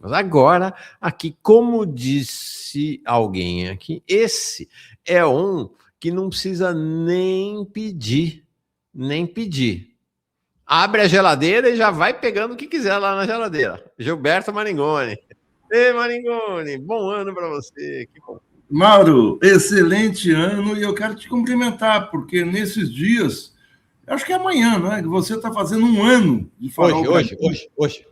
Mas agora, aqui, como disse alguém aqui, esse é um que não precisa nem pedir, nem pedir. Abre a geladeira e já vai pegando o que quiser lá na geladeira. Gilberto Maringoni. Ei, Maringoni, bom ano para você. Que bom. Mauro, excelente ano, e eu quero te cumprimentar, porque nesses dias, acho que é amanhã, não é? Que você está fazendo um ano de Farol Brasil. Hoje?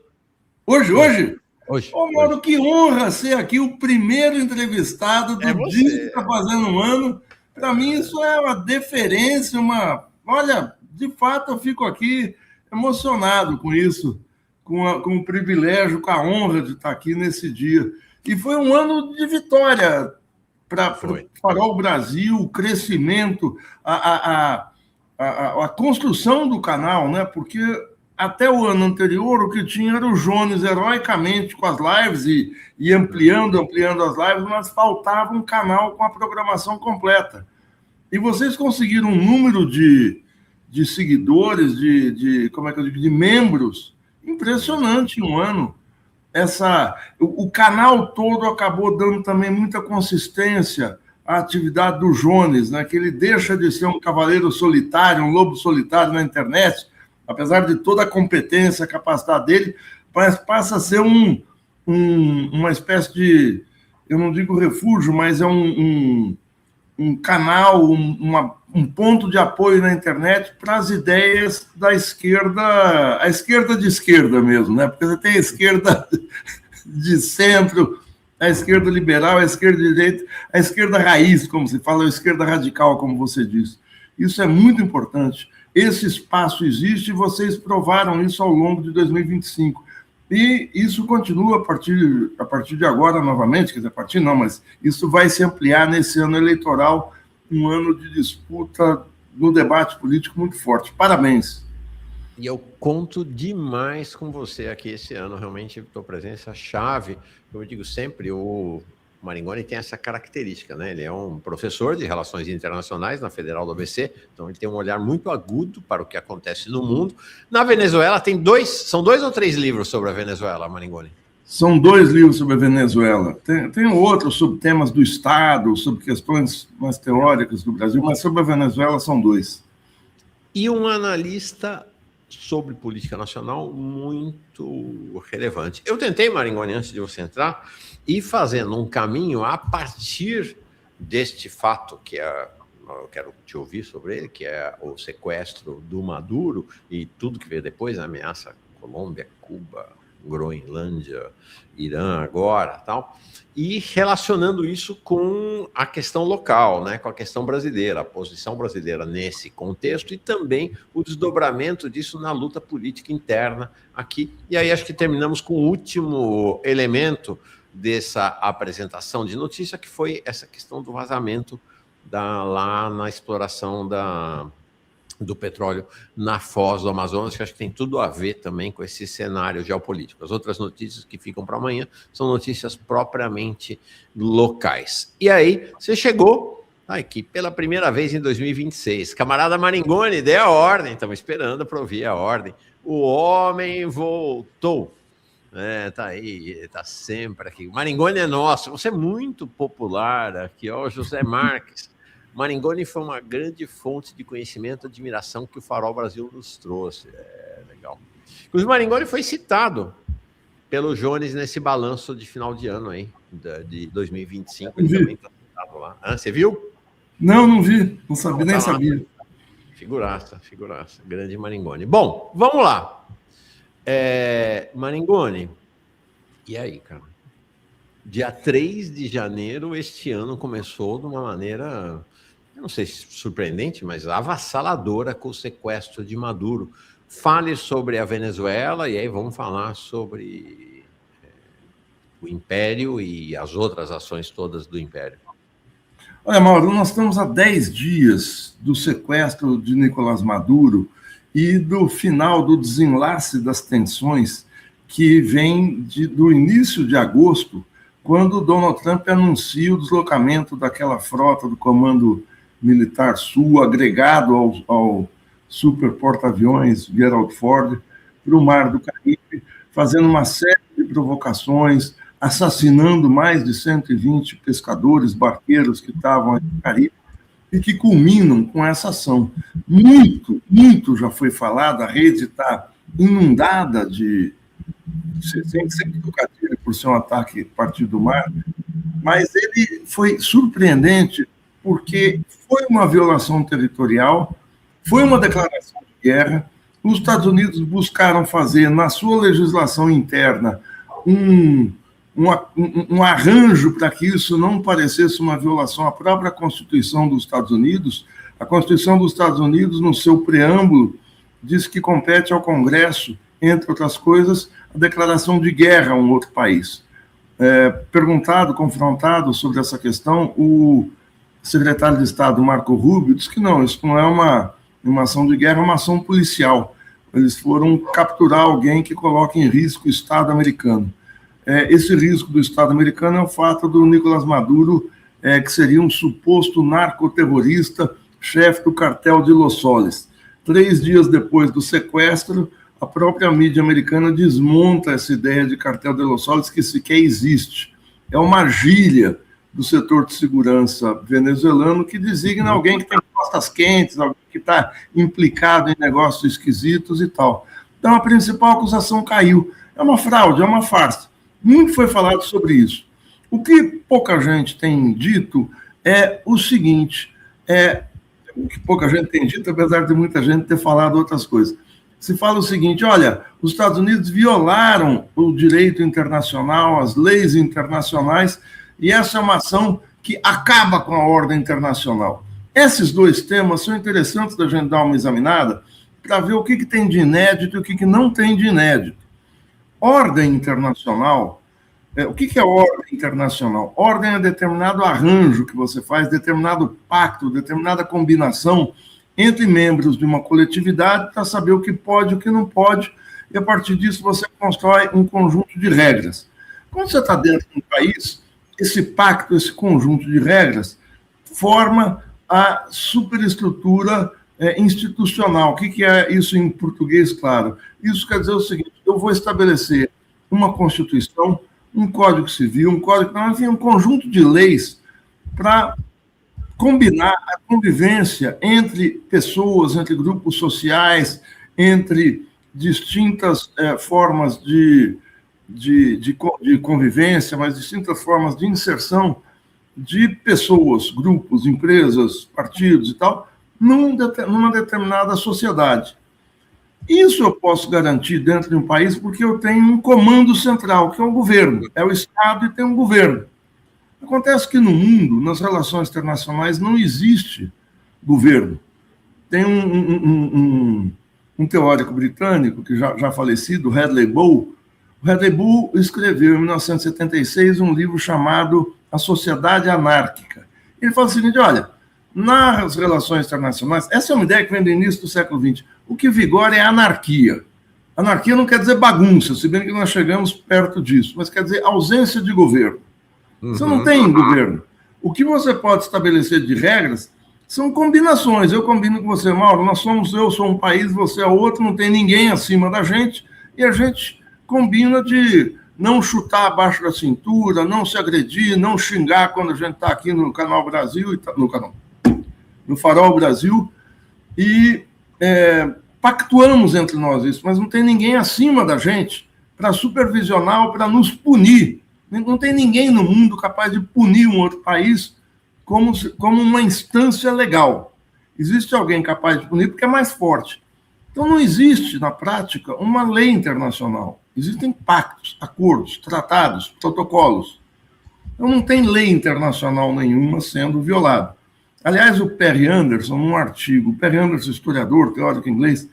Ô, Mauro, que honra ser aqui o primeiro entrevistado do dia que está fazendo um ano. Para mim, isso é uma deferência, Olha, de fato, eu fico aqui emocionado com isso, com o privilégio, com a honra de estar aqui nesse dia. E foi um ano de vitória para o Farol Brasil, o crescimento, a construção do canal, né? Porque até o ano anterior, o que tinha era o Jones heroicamente com as lives e ampliando as lives, mas faltava um canal com a programação completa. E vocês conseguiram um número de seguidores, como é que eu digo, de membros, impressionante em um ano. O canal todo acabou dando também muita consistência à atividade do Jones, né? Que ele deixa de ser um cavaleiro solitário, um lobo solitário na internet, apesar de toda a competência, a capacidade dele, mas passa a ser uma espécie de, eu não digo refúgio, mas é um canal, um ponto de apoio na internet para as ideias da esquerda, a esquerda de esquerda mesmo, né? Porque você tem a esquerda de centro, a esquerda liberal, a esquerda de direita, a esquerda raiz, como se fala, a esquerda radical, como você disse. Isso é muito importante. Esse espaço existe e vocês provaram isso ao longo de 2025. E isso continua a partir de agora novamente, quer dizer, a partir não, mas isso vai se ampliar nesse ano eleitoral, um ano de disputa no debate político muito forte. Parabéns. E eu conto demais com você aqui esse ano, realmente, tua presença chave. Eu digo sempre, o Maringoni tem essa característica, né? Ele é um professor de Relações Internacionais na Federal do ABC, então ele tem um olhar muito agudo para o que acontece no mundo. Na Venezuela são 2 ou 3 livros sobre a Venezuela, Maringoni? São 2 livros sobre a Venezuela. Tem outros sobre temas do Estado, sobre questões mais teóricas do Brasil, mas sobre a Venezuela são 2. E um analista sobre política nacional muito relevante. Eu tentei, Maringoni, antes de você entrar, ir fazendo um caminho a partir deste fato, que eu quero te ouvir sobre ele, que é o sequestro do Maduro e tudo que veio depois, a ameaça à Colômbia, Cuba, Groenlândia, Irã agora, tal, e relacionando isso com a questão local, né, com a questão brasileira, a posição brasileira nesse contexto e também o desdobramento disso na luta política interna aqui. E aí acho que terminamos com o último elemento dessa apresentação de notícia, que foi essa questão do vazamento lá na exploração do petróleo na foz do Amazonas, que acho que tem tudo a ver também com esse cenário geopolítico. As outras notícias que ficam para amanhã são notícias propriamente locais. E aí, você chegou aqui pela primeira vez em 2026. Camarada Maringoni, dê a ordem, estamos esperando para ouvir a ordem. O homem voltou. Tá aí, tá sempre aqui. Maringoni é nosso, você é muito popular aqui, ó, José Marques. Maringoni foi uma grande fonte de conhecimento e admiração que o Farol Brasil nos trouxe. Legal. O Maringoni foi citado pelo Jones nesse balanço de final de ano aí, de 2025. Ele também está citado lá. Você viu? Não vi. Não sabia, nem sabia. Figuraça. Grande Maringoni. Bom, vamos lá. Maringoni, e aí, cara? Dia 3 de janeiro, este ano começou de uma maneira, eu não sei se surpreendente, mas avassaladora, com o sequestro de Maduro. Fale sobre a Venezuela e aí vamos falar sobre o Império e as outras ações todas do Império. Olha, Mauro, nós estamos há 10 dias do sequestro de Nicolás Maduro e do final do desenlace das tensões que vem do início de agosto, quando Donald Trump anuncia o deslocamento daquela frota do Comando Militar Sul, agregado ao super porta-aviões Gerald Ford, para o Mar do Caribe, fazendo uma série de provocações, assassinando mais de 120 pescadores, barqueiros que estavam aí no Caribe, e que culminam com essa ação. Muito já foi falado, a rede está inundada de... sempre trocadilho por ser um ataque a partir do mar, mas ele foi surpreendente porque foi uma violação territorial, foi uma declaração de guerra. Os Estados Unidos buscaram fazer, na sua legislação interna, um arranjo para que isso não parecesse uma violação à própria Constituição dos Estados Unidos. A Constituição dos Estados Unidos, no seu preâmbulo, diz que compete ao Congresso, entre outras coisas, a declaração de guerra a um outro país. Confrontado sobre essa questão, o secretário de Estado, Marco Rubio, disse que não, isso não é uma ação de guerra, é uma ação policial. Eles foram capturar alguém que coloca em risco o Estado americano. Esse risco do Estado americano é o fato do Nicolás Maduro, que seria um suposto narcoterrorista, chefe do cartel de Los Soles. 3 dias depois do sequestro, a própria mídia americana desmonta essa ideia de cartel de Los Soles, que sequer existe. É uma argília do setor de segurança venezuelano que designa alguém que tem costas quentes, alguém que está implicado em negócios esquisitos e tal. Então, a principal acusação caiu. É uma fraude, é uma farsa. Muito foi falado sobre isso. O que pouca gente tem dito é o seguinte, o que pouca gente tem dito, apesar de muita gente ter falado outras coisas. Se fala o seguinte, olha, os Estados Unidos violaram o direito internacional, as leis internacionais, e essa é uma ação que acaba com a ordem internacional. Esses 2 temas são interessantes da gente dar uma examinada para ver o que tem de inédito e o que não tem de inédito. Ordem internacional, o que é ordem internacional? Ordem é determinado arranjo que você faz, determinado pacto, determinada combinação entre membros de uma coletividade para saber o que pode e o que não pode, e a partir disso você constrói um conjunto de regras. Quando você está dentro de um país, esse pacto, esse conjunto de regras, forma a superestrutura institucional. O que é isso em português, claro? Isso quer dizer o seguinte, eu vou estabelecer uma Constituição, um Código Civil, um Código Penal, enfim, um conjunto de leis para combinar a convivência entre pessoas, entre grupos sociais, entre distintas formas de convivência, mas distintas formas de inserção de pessoas, grupos, empresas, partidos e tal, numa determinada sociedade. Isso eu posso garantir dentro de um país porque eu tenho um comando central, que é o governo. É o Estado e tem um governo. Acontece que no mundo, nas relações internacionais, não existe governo. Tem um teórico britânico, que já falecido, Hadley Bow. O Hadley Bow escreveu, em 1976, um livro chamado A Sociedade Anárquica. Ele fala o seguinte, olha, nas relações internacionais, essa é uma ideia que vem do início do século XX, o que vigora é a anarquia. Anarquia não quer dizer bagunça, se bem que nós chegamos perto disso, mas quer dizer ausência de governo. Você não tem governo. O que você pode estabelecer de regras são combinações. Eu combino com você, Mauro, eu sou um país, você é outro, não tem ninguém acima da gente, e a gente combina de não chutar abaixo da cintura, não se agredir, não xingar quando a gente está aqui no Canal Brasil, no Farol Brasil, e pactuamos entre nós isso, mas não tem ninguém acima da gente para supervisionar ou para nos punir. Não tem ninguém no mundo capaz de punir um outro país como uma instância legal. Existe alguém capaz de punir porque é mais forte. Então não existe, na prática, uma lei internacional. Existem pactos, acordos, tratados, protocolos. Então não tem lei internacional nenhuma sendo violada. Aliás, o Perry Anderson, num artigo, Perry Anderson, historiador, teórico inglês,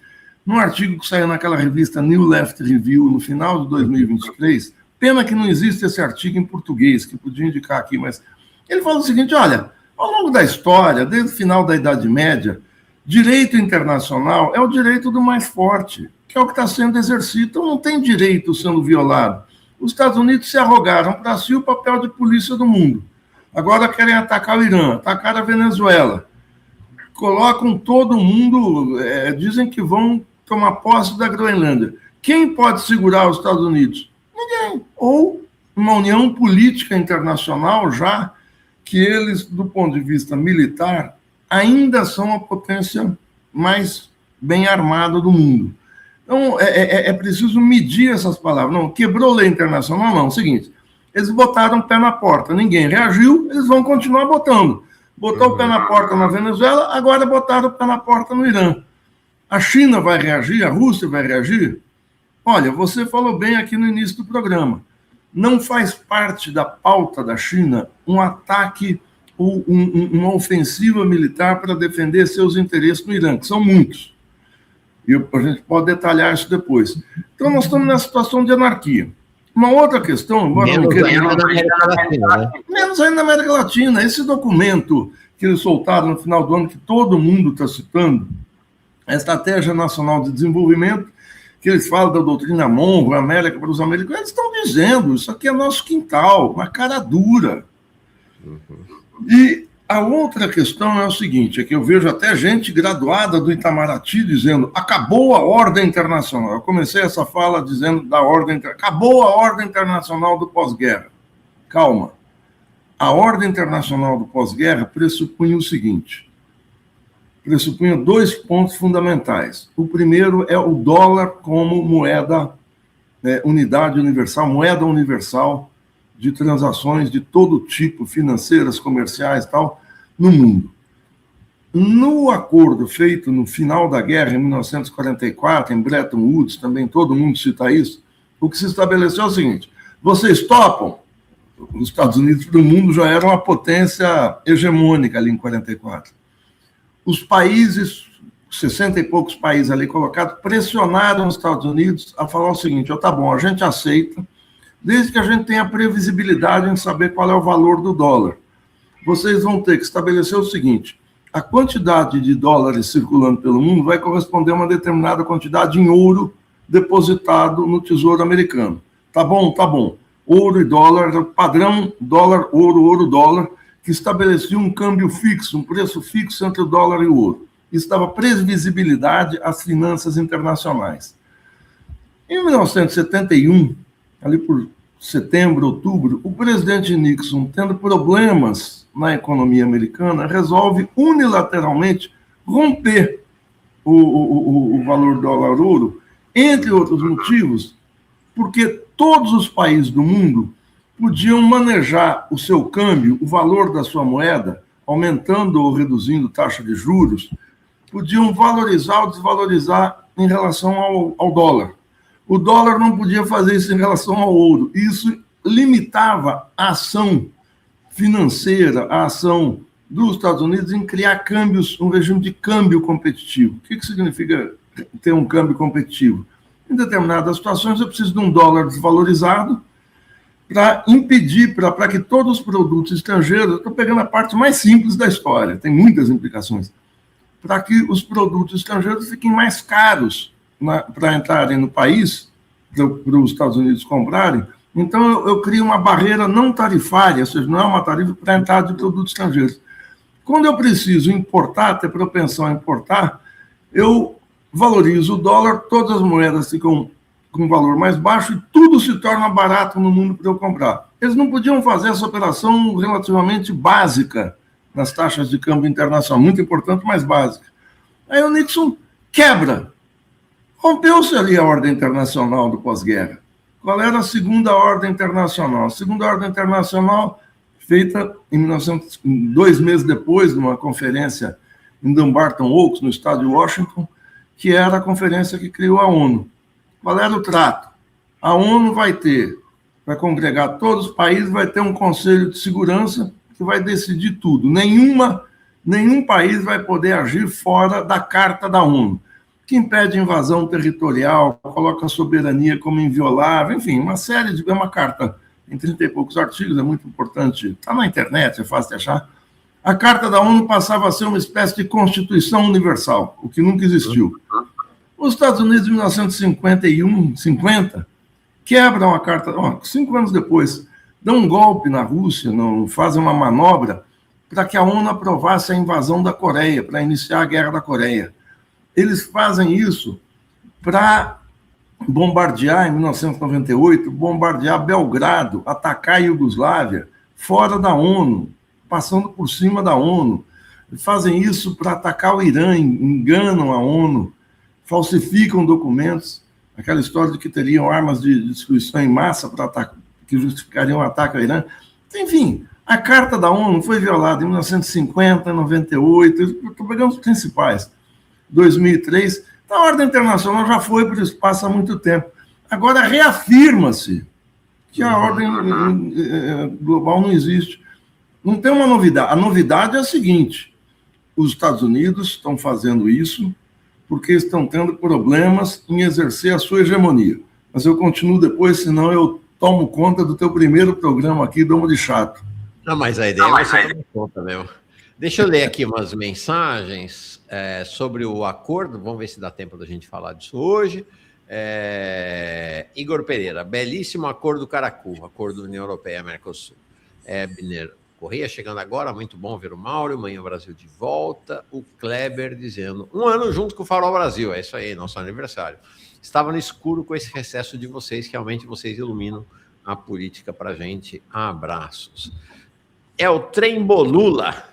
num artigo que saiu naquela revista New Left Review, no final de 2023, pena que não existe esse artigo em português, que podia indicar aqui, mas ele fala o seguinte, olha, ao longo da história, desde o final da Idade Média, direito internacional é o direito do mais forte, que é o que está sendo exercido, então não tem direito sendo violado. Os Estados Unidos se arrogaram para si o papel de polícia do mundo. Agora querem atacar o Irã, atacar a Venezuela. Colocam todo mundo, dizem que vão tomar posse da Groenlândia. Quem pode segurar os Estados Unidos? Ninguém. Ou uma união política internacional, já que eles, do ponto de vista militar, ainda são a potência mais bem armada do mundo. Então, é preciso medir essas palavras. Não, quebrou lei internacional? Não, é o seguinte, eles botaram o pé na porta, ninguém reagiu, eles vão continuar botando. Botou o pé na porta na Venezuela, agora botaram o pé na porta no Irã. A China vai reagir? A Rússia vai reagir? Olha, você falou bem aqui no início do programa. Não faz parte da pauta da China um ataque ou uma ofensiva militar para defender seus interesses no Irã, que são muitos. E a gente pode detalhar isso depois. Então, nós estamos nessa situação de anarquia. Uma outra questão... Menos ainda na América Latina, né? Menos ainda na América Latina. Esse documento que eles soltaram no final do ano, que todo mundo está citando, a Estratégia Nacional de Desenvolvimento, que eles falam da doutrina Monroe, América para os americanos, eles estão dizendo, isso aqui é nosso quintal, uma cara dura. E a outra questão é o seguinte, é que eu vejo até gente graduada do Itamaraty dizendo, acabou a ordem internacional. Eu comecei essa fala dizendo da ordem internacional, acabou a ordem internacional do pós-guerra. Calma. A ordem internacional do pós-guerra pressupunha o seguinte, pressupunha 2 pontos fundamentais. O primeiro é o dólar como moeda, unidade universal, moeda universal de transações de todo tipo, financeiras, comerciais e tal, no mundo. No acordo feito no final da guerra, em 1944, em Bretton Woods, também todo mundo cita isso, o que se estabeleceu é o seguinte, vocês topam? Os Estados Unidos do mundo já eram uma potência hegemônica ali em 44. Os países, 60 e poucos países ali colocados, pressionaram os Estados Unidos a falar o seguinte, tá bom, a gente aceita, desde que a gente tenha previsibilidade em saber qual é o valor do dólar. Vocês vão ter que estabelecer o seguinte, a quantidade de dólares circulando pelo mundo vai corresponder a uma determinada quantidade em ouro depositado no Tesouro Americano. Tá bom, tá bom. Ouro e dólar, padrão dólar, ouro, dólar, que estabelecia um câmbio fixo, um preço fixo entre o dólar e o ouro. Isso dava previsibilidade às finanças internacionais. Em 1971, ali por setembro, outubro, o presidente Nixon, tendo problemas na economia americana, resolve unilateralmente romper o valor dólar-ouro, entre outros motivos, porque todos os países do mundo podiam manejar o seu câmbio, o valor da sua moeda, aumentando ou reduzindo taxa de juros, podiam valorizar ou desvalorizar em relação ao dólar. O dólar não podia fazer isso em relação ao ouro. Isso limitava a ação financeira, a ação dos Estados Unidos em criar câmbios, um regime de câmbio competitivo. O que significa ter um câmbio competitivo? Em determinadas situações, eu preciso de um dólar desvalorizado para impedir, para que todos os produtos estrangeiros, eu estou pegando a parte mais simples da história, tem muitas implicações, para que os produtos estrangeiros fiquem mais caros para entrarem no país, para os Estados Unidos comprarem. Então, eu crio uma barreira não tarifária, ou seja, não é uma tarifa para a entrada de produtos estrangeiros. Quando eu preciso importar, ter propensão a importar, eu valorizo o dólar, todas as moedas ficam com valor mais baixo e tudo se torna barato no mundo para eu comprar. Eles não podiam fazer essa operação relativamente básica nas taxas de câmbio internacional, muito importante, mas básica. Aí o Nixon quebra. Rompeu-se ali a ordem internacional do pós-guerra. Qual era a segunda ordem internacional? A segunda ordem internacional, feita em 2 meses depois, numa conferência em Dumbarton Oaks, no estado de Washington, que era a conferência que criou a ONU. Qual era o trato? A ONU vai congregar todos os países, vai ter um conselho de segurança que vai decidir tudo. Nenhum país vai poder agir fora da Carta da ONU, que impede invasão territorial, coloca a soberania como inviolável, enfim, é uma carta em 30 e poucos artigos, é muito importante, está na internet, é fácil de achar. A Carta da ONU passava a ser uma espécie de Constituição Universal, o que nunca existiu. Os Estados Unidos, em 1950, quebram a Carta, 5 anos depois, dão um golpe na Rússia, fazem uma manobra para que a ONU aprovasse a invasão da Coreia, para iniciar a Guerra da Coreia. Eles fazem isso para bombardear, em 1998, bombardear Belgrado, atacar a Iugoslávia, fora da ONU, passando por cima da ONU. Fazem isso para atacar o Irã, enganam a ONU, falsificam documentos, aquela história de que teriam armas de destruição em massa para atacar, que justificariam o ataque ao Irã. Enfim, a Carta da ONU foi violada em 1950, 98, estou pegando os principais, 2003, a ordem internacional já foi para o espaço há muito tempo. Agora reafirma-se que a ordem global não existe. Não tem uma novidade. A novidade é a seguinte: os Estados Unidos estão fazendo isso porque estão tendo problemas em exercer a sua hegemonia. Mas eu continuo depois, senão eu tomo conta do teu primeiro programa aqui, Domo de Chato. Não, mas a ideia é você tomar conta mesmo. Deixa eu ler aqui umas mensagens sobre o acordo. Vamos ver se dá tempo da gente falar disso hoje. Igor Pereira, belíssimo acordo Caracu, acordo União Europeia e Mercosul. Biner Correia chegando agora, muito bom ver o Mauro, Manhã Brasil de volta. O Kleber dizendo, 1 ano junto com o Farol Brasil, é isso aí, nosso aniversário. Estava no escuro com esse recesso de vocês, realmente vocês iluminam a política pra gente. Abraços. É o Trem Bolula.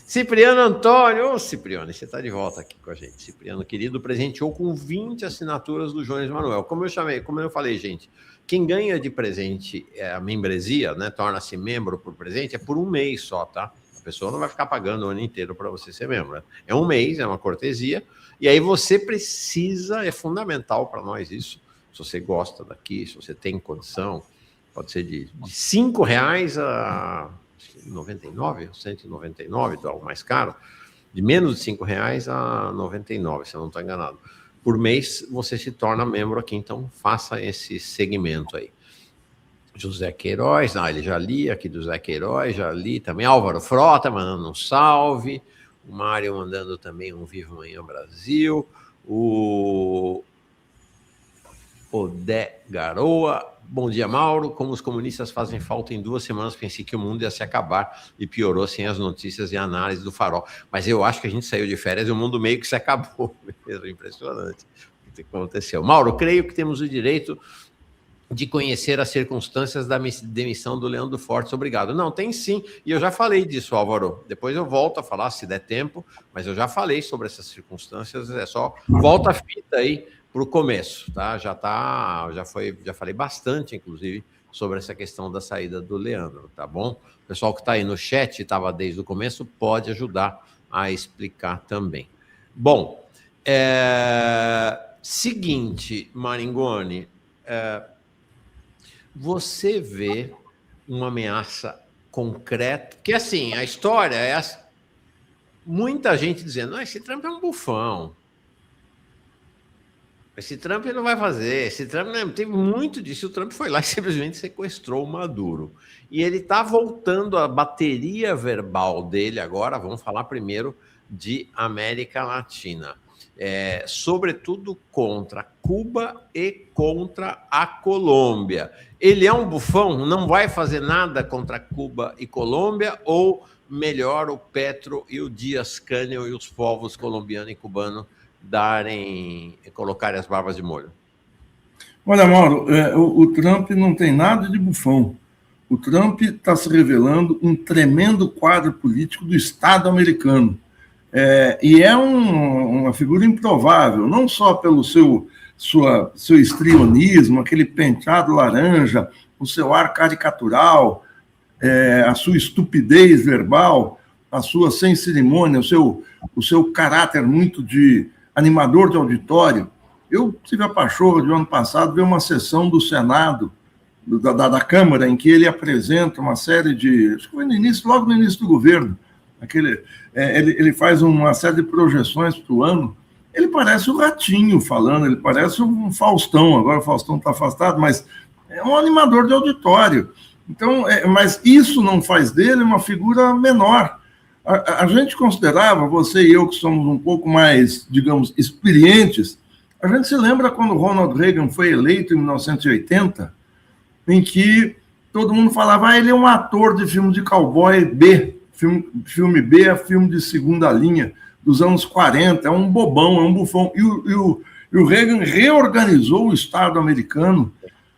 Cipriano Antônio. Ô, Cipriano, você está de volta aqui com a gente. Cipriano, querido, presenteou com 20 assinaturas do Jones Manuel. Como eu falei, gente, quem ganha de presente a membresia, né, torna-se membro por presente, é por 1 mês só, tá? A pessoa não vai ficar pagando o ano inteiro para você ser membro. Né? É 1 mês, é uma cortesia. E aí você precisa, é fundamental para nós isso, se você gosta daqui, se você tem condição, pode ser de R$5 a 99, 199, algo mais caro, de menos de R$5 a 99, se eu não estou enganado. Por mês você se torna membro aqui, então faça esse segmento aí. José Queiroz, ele já li aqui do José Queiroz, já li também. Álvaro Frota mandando um salve, o Mário mandando também um Viva Manhã Brasil, o Odé Garoa. Bom dia, Mauro. Como os comunistas fazem falta em 2 semanas, pensei que o mundo ia se acabar e piorou sem as notícias e a análise do Farol. Mas eu acho que a gente saiu de férias e o mundo meio que se acabou. Impressionante o que aconteceu. Mauro, creio que temos o direito de conhecer as circunstâncias da demissão do Leandro Fortes. Obrigado. Não, tem sim. E eu já falei disso, Álvaro. Depois eu volto a falar, se der tempo, mas eu já falei sobre essas circunstâncias. É só volta a fita aí para o começo, tá? Já falei bastante, inclusive, sobre essa questão da saída do Leandro, tá bom? O pessoal que está aí no chat, estava desde o começo, pode ajudar a explicar também. Bom, seguinte, Maringoni, você vê uma ameaça concreta, que assim, a história é muita gente dizendo, esse Trump é um bufão. Esse Trump não vai fazer, esse Trump não teve muito disso, o Trump foi lá e simplesmente sequestrou o Maduro. E ele está voltando a bateria verbal dele agora, vamos falar primeiro de América Latina, sobretudo contra Cuba e contra a Colômbia. Ele é um bufão, não vai fazer nada contra Cuba e Colômbia, ou melhor, o Petro e o Díaz-Canel e os povos colombiano e cubano colocarem as barbas de molho? Olha, Mauro, o Trump não tem nada de bufão. O Trump está se revelando um tremendo quadro político do Estado americano. E é uma figura improvável, não só pelo seu histrionismo, aquele penteado laranja, o seu ar caricatural, a sua estupidez verbal, a sua sem cerimônia, o seu caráter muito de animador de auditório. Eu tive a pachorra de ano passado ver uma sessão do Senado, da Câmara, em que ele apresenta uma série de... Acho que foi logo no início do governo. Ele faz uma série de projeções para o ano. Ele parece o Ratinho falando, ele parece um Faustão. Agora o Faustão está afastado, mas é um animador de auditório. Então, mas isso não faz dele uma figura menor. A gente considerava, você e eu que somos um pouco mais, digamos, experientes, a gente se lembra quando Ronald Reagan foi eleito em 1980, em que todo mundo falava, ele é um ator de filme de cowboy B, filme B é filme de segunda linha, dos anos 40, é um bobão, é um bufão. E o Reagan reorganizou o Estado americano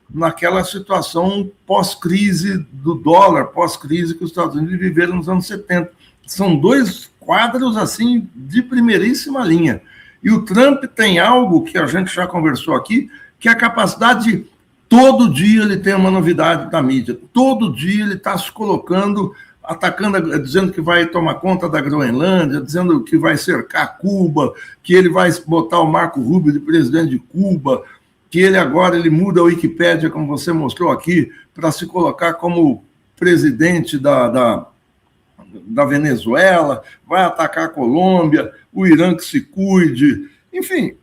naquela situação pós-crise do dólar, pós-crise que os Estados Unidos viveram nos anos 70. São dois quadros, assim, de primeiríssima linha. E o Trump tem algo que a gente já conversou aqui, que é a capacidade de, todo dia ele tem uma novidade da mídia, todo dia ele está se colocando, atacando, dizendo que vai tomar conta da Groenlândia, dizendo que vai cercar Cuba, que ele vai botar o Marco Rubio de presidente de Cuba, que ele muda a Wikipédia, como você mostrou aqui, para se colocar como presidente da Venezuela, vai atacar a Colômbia, o Irã que se cuide, enfim,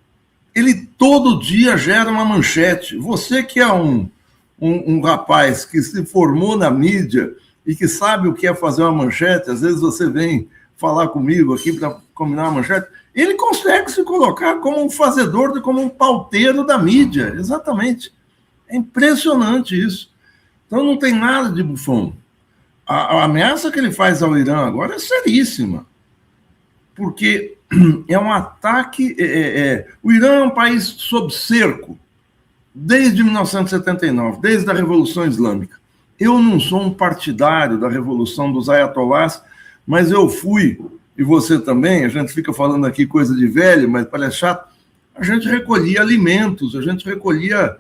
ele todo dia gera uma manchete. Você que é um rapaz que se formou na mídia e que sabe o que é fazer uma manchete, às vezes você vem falar comigo aqui para combinar uma manchete, ele consegue se colocar como um fazedor, como um pauteiro da mídia, exatamente. É impressionante isso. Então não tem nada de bufão. A ameaça que ele faz ao Irã agora é seríssima, porque é um ataque... O Irã é um país sob cerco desde 1979, desde a Revolução Islâmica. Eu não sou um partidário da Revolução dos Ayatollahs, mas eu fui, e você também, a gente fica falando aqui coisa de velho, mas parece chato, a gente recolhia alimentos, a gente recolhia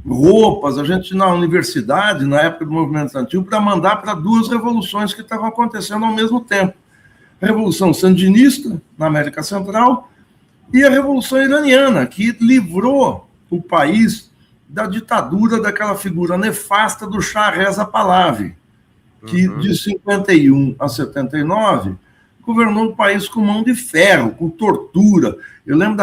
roupas, a gente na universidade, na época do movimento estudantil, para mandar para duas revoluções que estavam acontecendo ao mesmo tempo. A Revolução Sandinista, na América Central, e a Revolução Iraniana, que livrou o país da ditadura daquela figura nefasta do Shah Reza Pahlavi, que de 51 a 79 governou o país com mão de ferro, com tortura. Eu lembro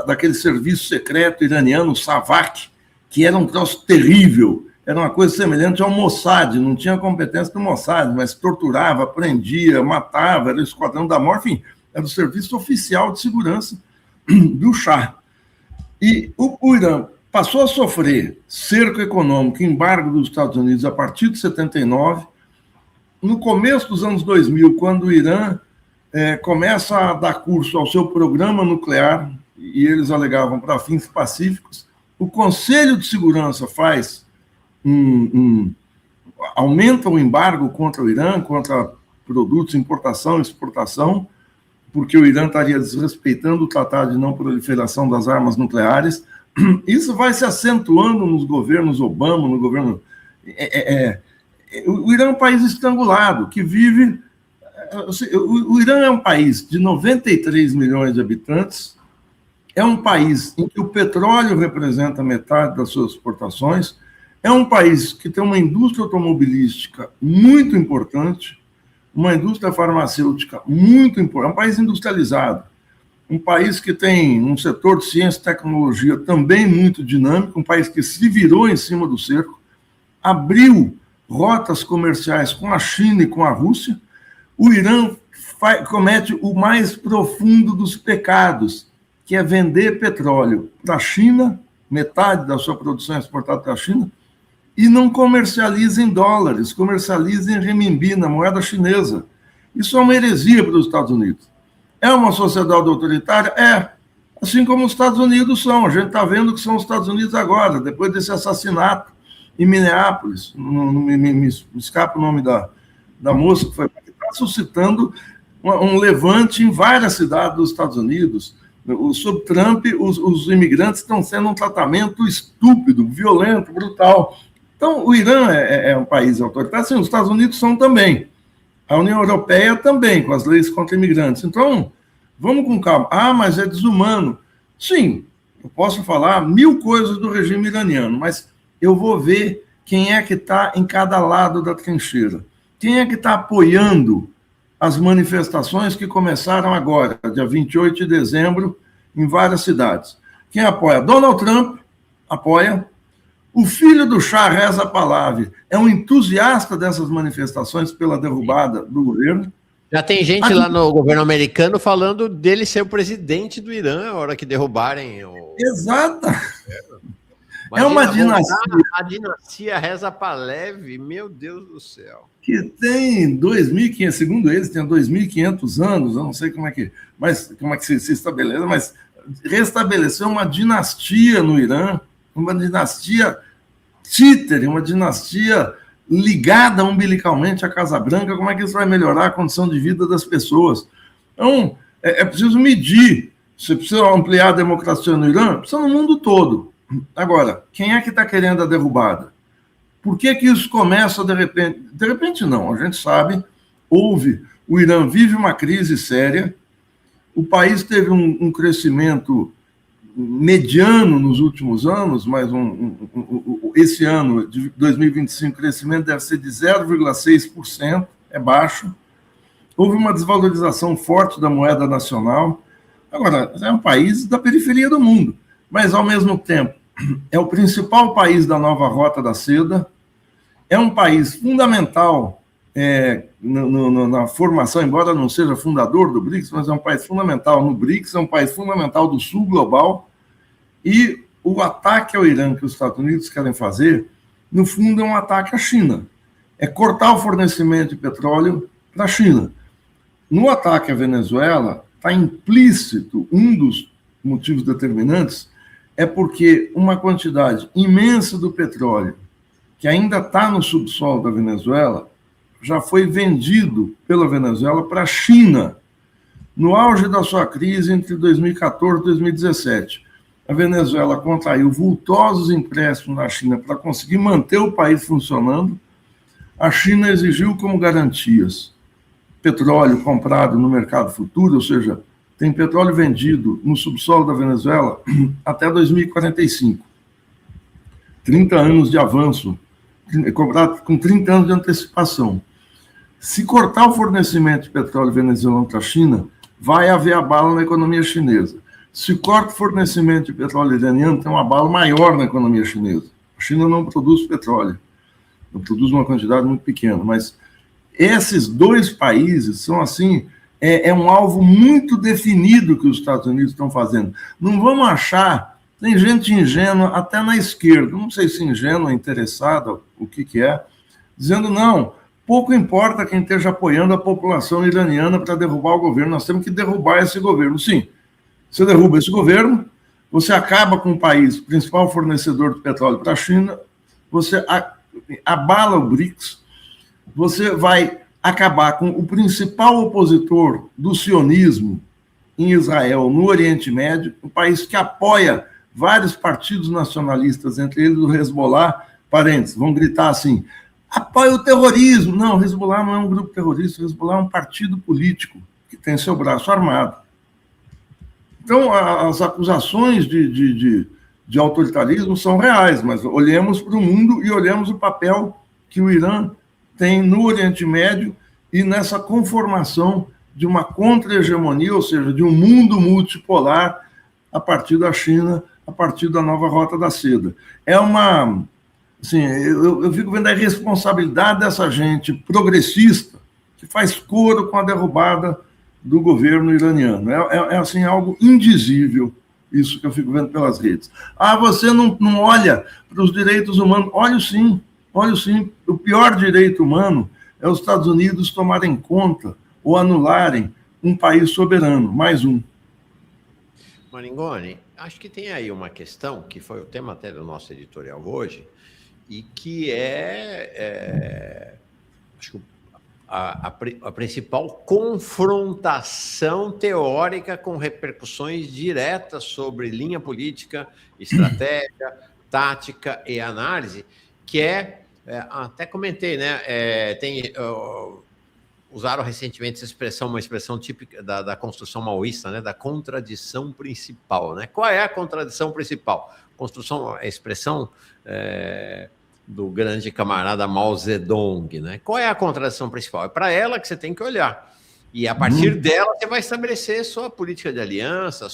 daquele serviço secreto iraniano, SAVAK, que era um troço terrível, era uma coisa semelhante ao Mossad, não tinha competência do Mossad, mas torturava, prendia, matava, era o esquadrão da morte, enfim, era o serviço oficial de segurança do Shah. E o Irã passou a sofrer cerco econômico, embargo dos Estados Unidos a partir de 79. No começo dos anos 2000, quando o Irã começa a dar curso ao seu programa nuclear, e eles alegavam para fins pacíficos, o Conselho de Segurança faz aumenta o embargo contra o Irã, contra produtos, importação e exportação, porque o Irã estaria desrespeitando o Tratado de Não Proliferação das Armas Nucleares. Isso vai se acentuando nos governos Obama, no governo... O Irã é um país estrangulado, que vive... O Irã é um país de 93 milhões de habitantes, é um país em que o petróleo representa metade das suas exportações, é um país que tem uma indústria automobilística muito importante, uma indústria farmacêutica muito importante, é um país industrializado, um país que tem um setor de ciência e tecnologia também muito dinâmico, um país que se virou em cima do cerco, abriu rotas comerciais com a China e com a Rússia. O Irã comete o mais profundo dos pecados, que é vender petróleo para a China, metade da sua produção é exportada para a China, e não comercializa em dólares, comercializa em renminbi, na moeda chinesa. Isso é uma heresia para os Estados Unidos. É uma sociedade autoritária? É. Assim como os Estados Unidos são. A gente está vendo que são os Estados Unidos agora, depois desse assassinato em Minneapolis. Me escapa o nome da moça que foi... Está suscitando um levante em várias cidades dos Estados Unidos. Sob Trump, os imigrantes estão sendo um tratamento estúpido, violento, brutal. Então, o Irã é um país autoritário, assim, os Estados Unidos são também. A União Europeia também, com as leis contra imigrantes. Então, vamos com calma. Ah, mas é desumano. Sim, eu posso falar 1000 coisas do regime iraniano, mas eu vou ver quem é que está em cada lado da trincheira. Quem é que está apoiando as manifestações que começaram agora, dia 28 de dezembro, em várias cidades? Quem apoia? Donald Trump apoia. O filho do Shah Reza Pahlavi é um entusiasta dessas manifestações pela derrubada do governo. Já tem gente lá no governo americano falando dele ser o presidente do Irã a hora que derrubarem o... Exato. É uma dinastia. A dinastia Reza Pahlavi, meu Deus do céu. Que tem 2.500, segundo eles, tem 2.500 anos, eu não sei como é que se estabelece, mas restabeleceu uma dinastia no Irã, uma dinastia títere, uma dinastia ligada umbilicalmente à Casa Branca. Como é que isso vai melhorar a condição de vida das pessoas? Então, é preciso medir. Você precisa ampliar a democracia no Irã? Precisa no mundo todo. Agora, quem é que está querendo a derrubada? Por que isso começa de repente? De repente não, a gente sabe, o Irã vive uma crise séria, o país teve um crescimento mediano nos últimos anos, mas esse ano, de 2025, o crescimento deve ser de 0,6%, é baixo. Houve uma desvalorização forte da moeda nacional. Agora, é um país da periferia do mundo, mas, ao mesmo tempo, é o principal país da nova Rota da Seda, é um país fundamental na formação, embora não seja fundador do BRICS, mas é um país fundamental no BRICS, é um país fundamental do sul global, e o ataque ao Irã que os Estados Unidos querem fazer, no fundo, é um ataque à China. É cortar o fornecimento de petróleo para a China. No ataque à Venezuela, está implícito, um dos motivos determinantes, é porque uma quantidade imensa do petróleo que ainda está no subsolo da Venezuela já foi vendido pela Venezuela para a China, no auge da sua crise entre 2014 e 2017. A Venezuela contraiu vultosos empréstimos na China para conseguir manter o país funcionando. A China exigiu como garantias petróleo comprado no mercado futuro, ou seja, tem petróleo vendido no subsolo da Venezuela até 2045. 30 anos de avanço, comprado com 30 anos de antecipação. Se cortar o fornecimento de petróleo venezuelano para a China, vai haver abalo na economia chinesa. Se corta o fornecimento de petróleo iraniano, tem um abalo maior na economia chinesa. A China não produz petróleo, não produz uma quantidade muito pequena, mas esses dois países são, assim, um alvo muito definido que os Estados Unidos estão fazendo. Não vamos achar, tem gente ingênua, até na esquerda, não sei se ingênua, interessada, o que é, dizendo, não, pouco importa quem esteja apoiando a população iraniana para derrubar o governo, nós temos que derrubar esse governo. Sim, você derruba esse governo, você acaba com o país, principal fornecedor de petróleo para a China, você abala o BRICS, você vai acabar com o principal opositor do sionismo em Israel, no Oriente Médio, um país que apoia vários partidos nacionalistas, entre eles o Hezbollah, parênteses, vão gritar assim, apoia o terrorismo. Não, o Hezbollah não é um grupo terrorista, o Hezbollah é um partido político que tem seu braço armado. Então, as acusações de autoritarismo são reais, mas olhemos para o mundo e olhemos o papel que o Irã tem no Oriente Médio e nessa conformação de uma contra-hegemonia, ou seja, de um mundo multipolar a partir da China, a partir da nova Rota da Seda. Assim, eu fico vendo a irresponsabilidade dessa gente progressista que faz coro com a derrubada do governo iraniano. Assim, algo indizível, isso que eu fico vendo pelas redes. Você não olha para os direitos humanos? Olho sim. O pior direito humano é os Estados Unidos tomarem conta ou anularem um país soberano, mais um. Maringoni, acho que tem aí uma questão, que foi o tema até do nosso editorial hoje, e que acho que a principal confrontação teórica com repercussões diretas sobre linha política, estratégia, tática e análise, que até comentei, né? Usaram recentemente essa expressão, uma expressão típica da construção maoísta, né? Da contradição principal, né? Qual é a contradição principal? A expressão do grande camarada Mao Zedong, né? Qual é a contradição principal? É para ela que você tem que olhar. E a partir dela você vai estabelecer sua política de aliança,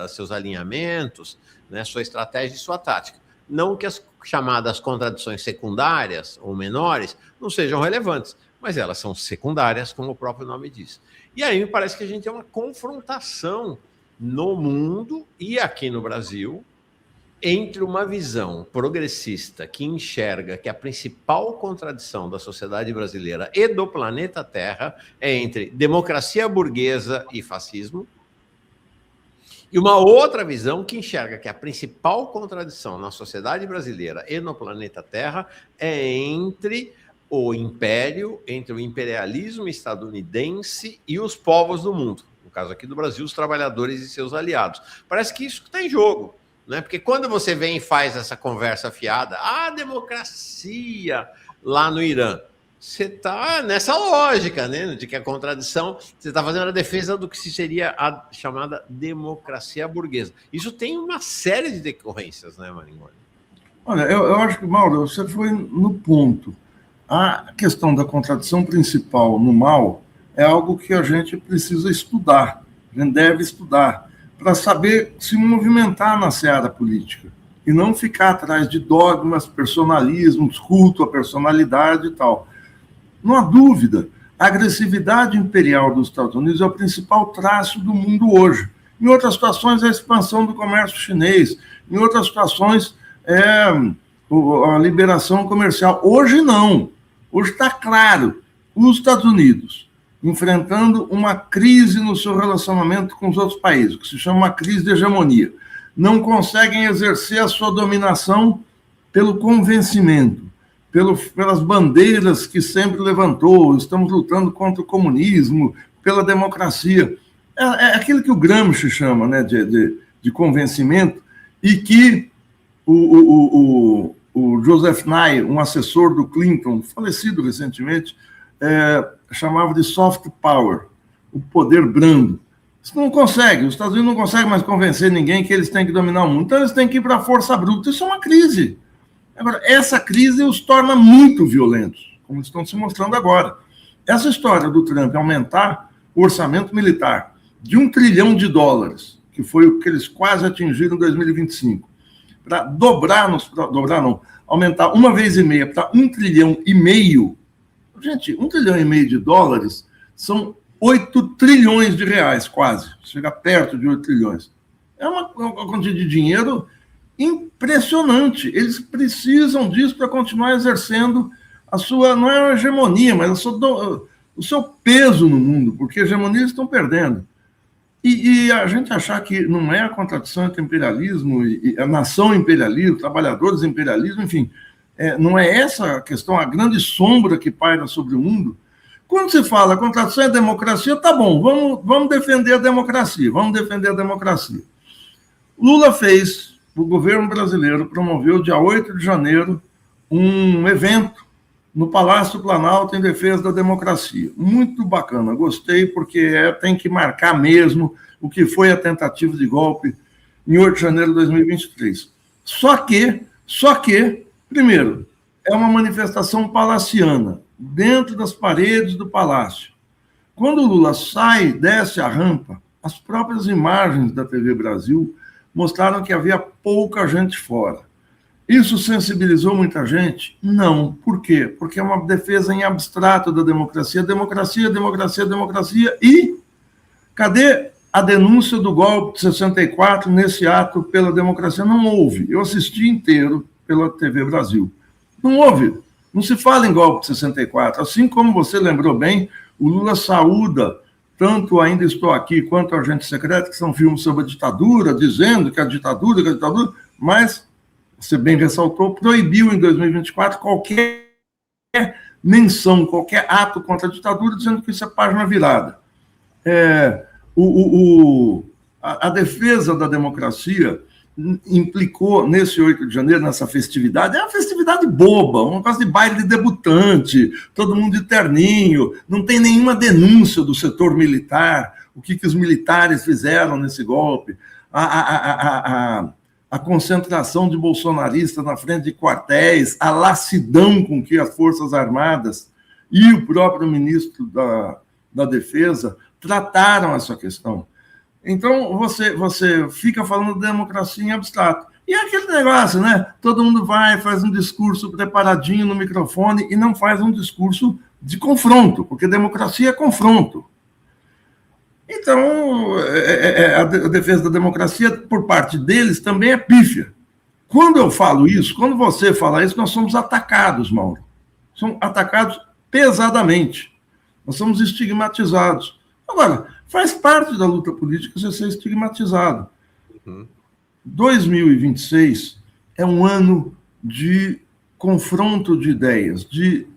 seus alinhamentos, né? Sua estratégia e sua tática. Não que as chamadas contradições secundárias ou menores não sejam relevantes, mas elas são secundárias, como o próprio nome diz. E aí me parece que a gente tem uma confrontação no mundo e aqui no Brasil entre uma visão progressista que enxerga que a principal contradição da sociedade brasileira e do planeta Terra é entre democracia burguesa e fascismo, e uma outra visão que enxerga que a principal contradição na sociedade brasileira e no planeta Terra é entre o império, entre o imperialismo estadunidense e os povos do mundo. No caso aqui do Brasil, os trabalhadores e seus aliados. Parece que isso está em jogo. Né? Porque quando você vem e faz essa conversa fiada, a democracia lá no Irã, você está nessa lógica, né, de que a contradição, você está fazendo a defesa do que seria a chamada democracia burguesa. Isso tem uma série de decorrências, né, Maringoni? Olha, eu acho que, Mauro, você foi no ponto. A questão da contradição principal no mal é algo que a gente precisa estudar, a gente deve estudar, para saber se movimentar na seara política e não ficar atrás de dogmas, personalismos, culto à personalidade e tal. Não há dúvida, a agressividade imperial dos Estados Unidos é o principal traço do mundo hoje. Em outras situações, a expansão do comércio chinês, em outras situações, a liberação comercial. Hoje, não. Hoje está claro, os Estados Unidos enfrentando uma crise no seu relacionamento com os outros países, que se chama uma crise de hegemonia. Não conseguem exercer a sua dominação pelo convencimento, pelas bandeiras que sempre levantou, estamos lutando contra o comunismo, pela democracia. É aquilo que o Gramsci chama, né, de convencimento, e que o Joseph Nye, um assessor do Clinton, falecido recentemente, chamava de soft power, o poder brando. Isso não consegue, os Estados Unidos não conseguem mais convencer ninguém que eles têm que dominar o mundo, então eles têm que ir para a força bruta. Isso é uma crise. Agora, essa crise os torna muito violentos, como estão se mostrando agora. Essa história do Trump aumentar o orçamento militar de $1 trilhão, que foi o que eles quase atingiram em 2025, para aumentar 1,5 vezes para $1,5 trilhão. Gente, $1,5 trilhão são 8 trilhões de reais, quase. Chega perto de 8 trilhões. É uma quantia de dinheiro impressionante. Eles precisam disso para continuar exercendo a sua, não é a hegemonia, mas o seu peso no mundo, porque a hegemonia eles estão perdendo. E a gente achar que não é a contradição entre imperialismo e a nação imperialismo, trabalhadores imperialismo, enfim, não é essa a questão, a grande sombra que paira sobre o mundo. Quando se fala contradição é democracia, tá bom, vamos defender a democracia, Lula fez, o governo brasileiro promoveu, dia 8 de janeiro, um evento no Palácio Planalto em defesa da democracia. Muito bacana, gostei, porque tem que marcar mesmo o que foi a tentativa de golpe em 8 de janeiro de 2023. Só que, primeiro, é uma manifestação palaciana, dentro das paredes do palácio. Quando o Lula desce a rampa, as próprias imagens da TV Brasil mostraram que havia pouca gente fora. Isso sensibilizou muita gente? Não. Por quê? Porque é uma defesa em abstrato da democracia. Democracia. E cadê a denúncia do golpe de 64 nesse ato pela democracia? Não houve. Eu assisti inteiro pela TV Brasil. Não houve. Não se fala em golpe de 64. Assim como você lembrou bem, o Lula saúda tanto Ainda Estou Aqui quanto Agente Secreto, que são filmes sobre a ditadura, dizendo que a ditadura, mas, você bem ressaltou, proibiu em 2024 qualquer menção, qualquer ato contra a ditadura, dizendo que isso é página virada. A defesa da democracia implicou, nesse 8 de janeiro, nessa festividade, é uma festividade boba, uma coisa de baile de debutante, todo mundo de terninho, não tem nenhuma denúncia do setor militar, o que os militares fizeram nesse golpe, a concentração de bolsonaristas na frente de quartéis, a lassidão com que as Forças Armadas e o próprio ministro da Defesa trataram essa questão. Então, você fica falando de democracia em abstrato. E é aquele negócio, né? Todo mundo faz um discurso preparadinho no microfone e não faz um discurso de confronto, porque democracia é confronto. Então, a defesa da democracia, por parte deles, também é pífia. Quando eu falo isso, quando você fala isso, nós somos atacados, Mauro. Somos atacados pesadamente. Nós somos estigmatizados. Agora, faz parte da luta política você ser estigmatizado. 2026 é um ano de confronto de ideias,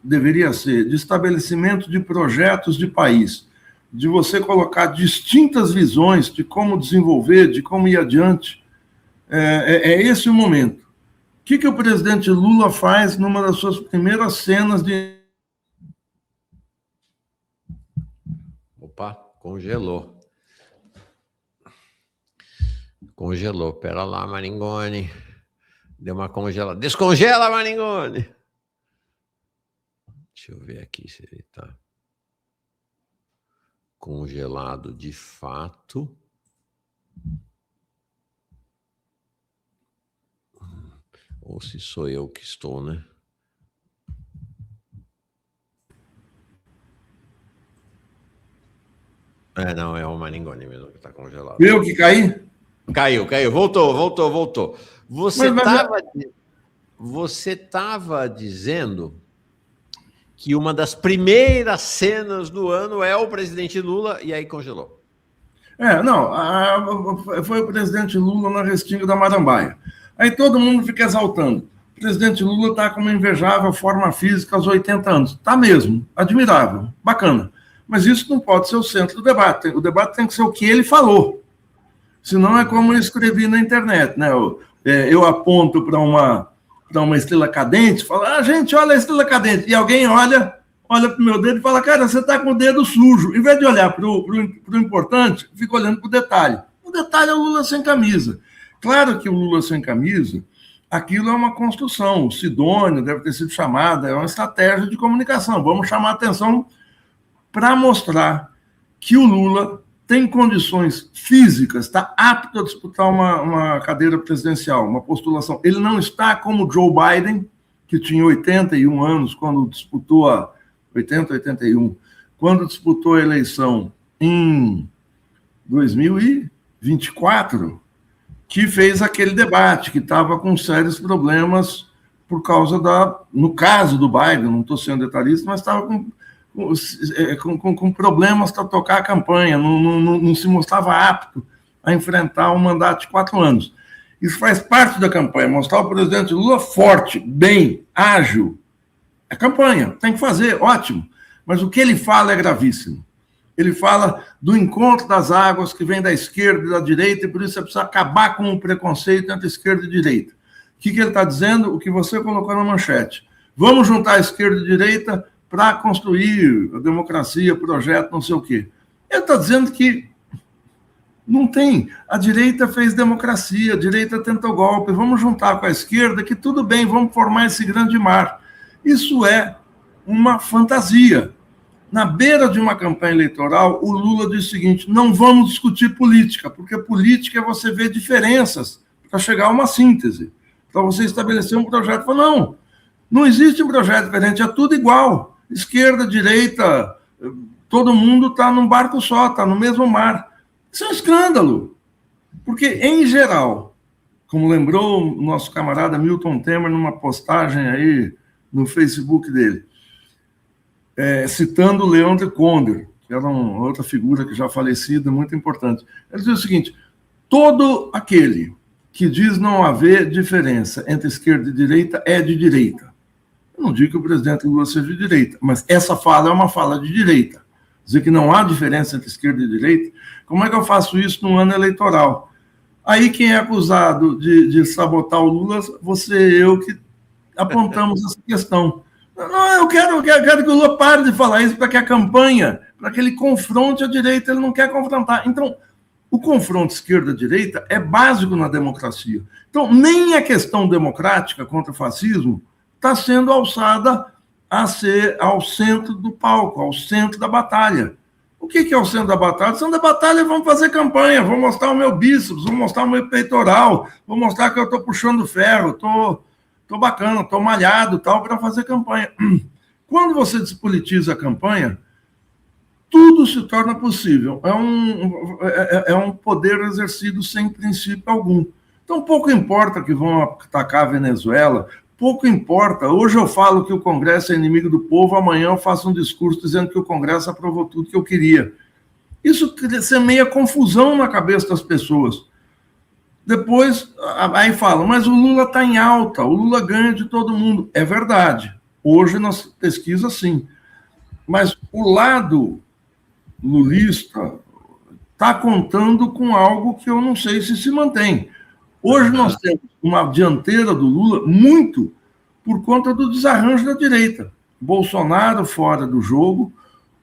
deveria ser, de estabelecimento de projetos de país, de você colocar distintas visões de como desenvolver, de como ir adiante. É esse o momento. O que o presidente Lula faz numa das suas primeiras cenas de... Opa, congelou. Congelou. Pera lá, Maringoni. Deu uma congelada. Descongela, Maringoni! Deixa eu ver aqui se ele está congelado de fato. Ou se sou eu que estou, né? Não, é o Maringoni mesmo que está congelado. Eu que caí? Caiu. Voltou. Você estava dizendo que uma das primeiras cenas do ano é o presidente Lula e aí congelou. Foi o presidente Lula na Restinga da Marambaia. Aí todo mundo fica exaltando. O presidente Lula está com uma invejável forma física aos 80 anos. Está mesmo, admirável, bacana. Mas isso não pode ser o centro do debate. O debate tem que ser o que ele falou. Senão é como eu escrevi na internet, né? Eu aponto para uma estrela cadente, falo, gente, olha a estrela cadente. E alguém olha para o meu dedo e fala, cara, você está com o dedo sujo. Em vez de olhar para o importante, fica olhando para o detalhe. O detalhe é o Lula sem camisa. Claro que o Lula sem camisa, aquilo é uma construção. O Sidônio deve ter sido chamado, é uma estratégia de comunicação. Vamos chamar a atenção para mostrar que o Lula tem condições físicas, está apto a disputar uma cadeira presidencial, uma postulação. Ele não está como Joe Biden, que tinha 81 anos quando disputou 81, quando disputou a eleição em 2024, que fez aquele debate, que estava com sérios problemas por causa no caso do Biden, não estou sendo detalhista, mas estava com problemas para tocar a campanha, não se mostrava apto a enfrentar um mandato de 4 anos. Isso faz parte da campanha, mostrar o presidente Lula forte, bem, ágil. É campanha, tem que fazer, ótimo. Mas o que ele fala é gravíssimo. Ele fala do encontro das águas que vem da esquerda e da direita, e por isso é preciso acabar com o preconceito entre esquerda e direita. O que ele está dizendo? O que você colocou na manchete. Vamos juntar a esquerda e a direita para construir a democracia, projeto, não sei o quê. Ele está dizendo que não tem. A direita fez democracia, a direita tentou golpe, vamos juntar com a esquerda, que tudo bem, vamos formar esse grande mar. Isso é uma fantasia. Na beira de uma campanha eleitoral, o Lula diz o seguinte, não vamos discutir política, porque política é você ver diferenças para chegar a uma síntese, para você estabelecer um projeto. Fala, não existe um projeto diferente, é tudo igual. Esquerda, direita, todo mundo está num barco só, está no mesmo mar. Isso é um escândalo. Porque, em geral, como lembrou o nosso camarada Milton Temer numa postagem aí no Facebook dele, citando Leon de Condor, que era uma outra figura que já falecida, muito importante. Ele diz o seguinte, todo aquele que diz não haver diferença entre esquerda e direita é de direita. Eu não digo que o presidente Lula seja de direita, mas essa fala é uma fala de direita. Dizer que não há diferença entre esquerda e direita, como é que eu faço isso no ano eleitoral? Aí quem é acusado de sabotar o Lula, você e eu que apontamos essa questão. Não, eu quero que o Lula pare de falar isso para que a campanha, para que ele confronte a direita, ele não quer confrontar. Então, o confronto esquerda-direita é básico na democracia. Então, nem a questão democrática contra o fascismo está sendo alçada a ser ao centro do palco, ao centro da batalha. O que é o centro da batalha? O centro da batalha é vamos fazer campanha, vou mostrar o meu bíceps, vou mostrar o meu peitoral, vou mostrar que eu estou puxando ferro, estou bacana, estou malhado tal, para fazer campanha. Quando você despolitiza a campanha, tudo se torna possível. É um poder exercido sem princípio algum. Então, pouco importa que vão atacar a Venezuela, pouco importa. Hoje eu falo que o Congresso é inimigo do povo, amanhã eu faço um discurso dizendo que o Congresso aprovou tudo que eu queria. Isso semeia confusão na cabeça das pessoas. Depois, aí falam, mas o Lula está em alta, o Lula ganha de todo mundo. É verdade. Hoje, nas pesquisas, sim. Mas o lado lulista está contando com algo que eu não sei se mantém. Hoje nós temos uma dianteira do Lula muito por conta do desarranjo da direita. Bolsonaro fora do jogo,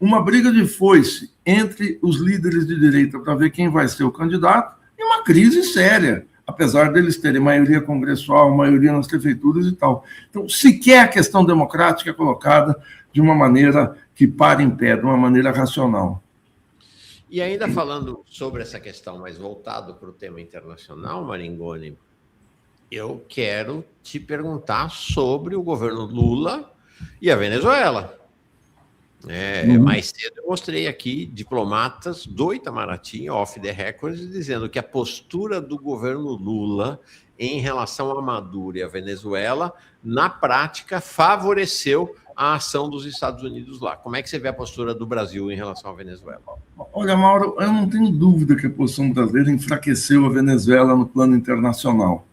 uma briga de foice entre os líderes de direita para ver quem vai ser o candidato e uma crise séria, apesar deles terem maioria congressual, maioria nas prefeituras e tal. Então, sequer a questão democrática é colocada de uma maneira que para em pé, de uma maneira racional. E ainda falando sobre essa questão, mais voltado para o tema internacional, Maringoni, eu quero te perguntar sobre o governo Lula e a Venezuela. Mais cedo eu mostrei aqui diplomatas do Itamaraty, off the record, dizendo que a postura do governo Lula em relação a Maduro e a Venezuela, na prática, favoreceu a ação dos Estados Unidos lá. Como é que você vê a postura do Brasil em relação à Venezuela? Olha, Mauro, eu não tenho dúvida que a posição brasileira enfraqueceu a Venezuela no plano internacional.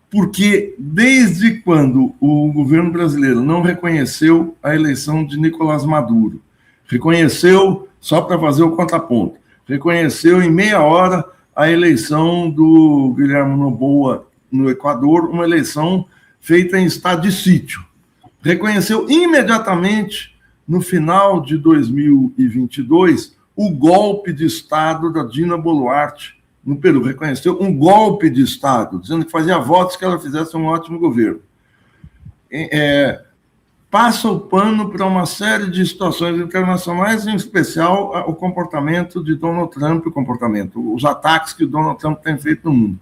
Porque desde quando o governo brasileiro não reconheceu a eleição de Nicolás Maduro, reconheceu, só para fazer o contraponto, reconheceu em meia hora a eleição do Guillermo Noboa no Equador, uma eleição feita em estado de sítio. Reconheceu imediatamente, no final de 2022, o golpe de Estado da Dina Boluarte no Peru. Reconheceu um golpe de Estado, dizendo que fazia votos que ela fizesse um ótimo governo. Passa o pano para uma série de situações internacionais, em especial o comportamento de Donald Trump, os ataques que o Donald Trump tem feito no mundo.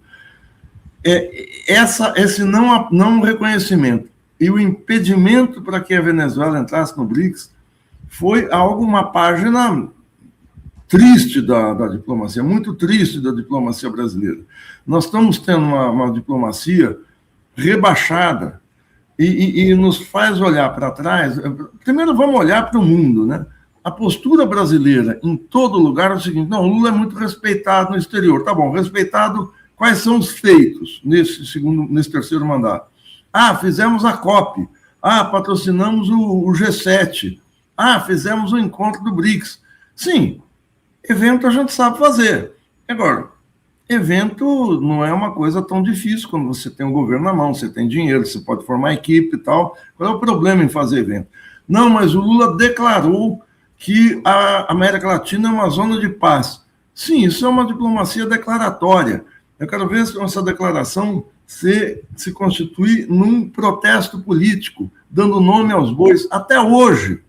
Esse não reconhecimento e o impedimento para que a Venezuela entrasse no BRICS foi uma página triste da diplomacia, muito triste da diplomacia brasileira. Nós estamos tendo uma diplomacia rebaixada e nos faz olhar para trás. Primeiro, vamos olhar para o mundo, né? A postura brasileira em todo lugar é o seguinte: não, o Lula é muito respeitado no exterior. Tá bom, respeitado, quais são os feitos nesse terceiro mandato? Fizemos a COP. Patrocinamos o G7. Fizemos o encontro do BRICS. Sim, evento a gente sabe fazer. Agora, evento não é uma coisa tão difícil quando você tem o governo na mão, você tem dinheiro, você pode formar equipe e tal. Qual é o problema em fazer evento? Não, mas o Lula declarou que a América Latina é uma zona de paz. Sim, isso é uma diplomacia declaratória. Eu quero ver se essa declaração se constitui num protesto político, dando nome aos bois. Até hoje,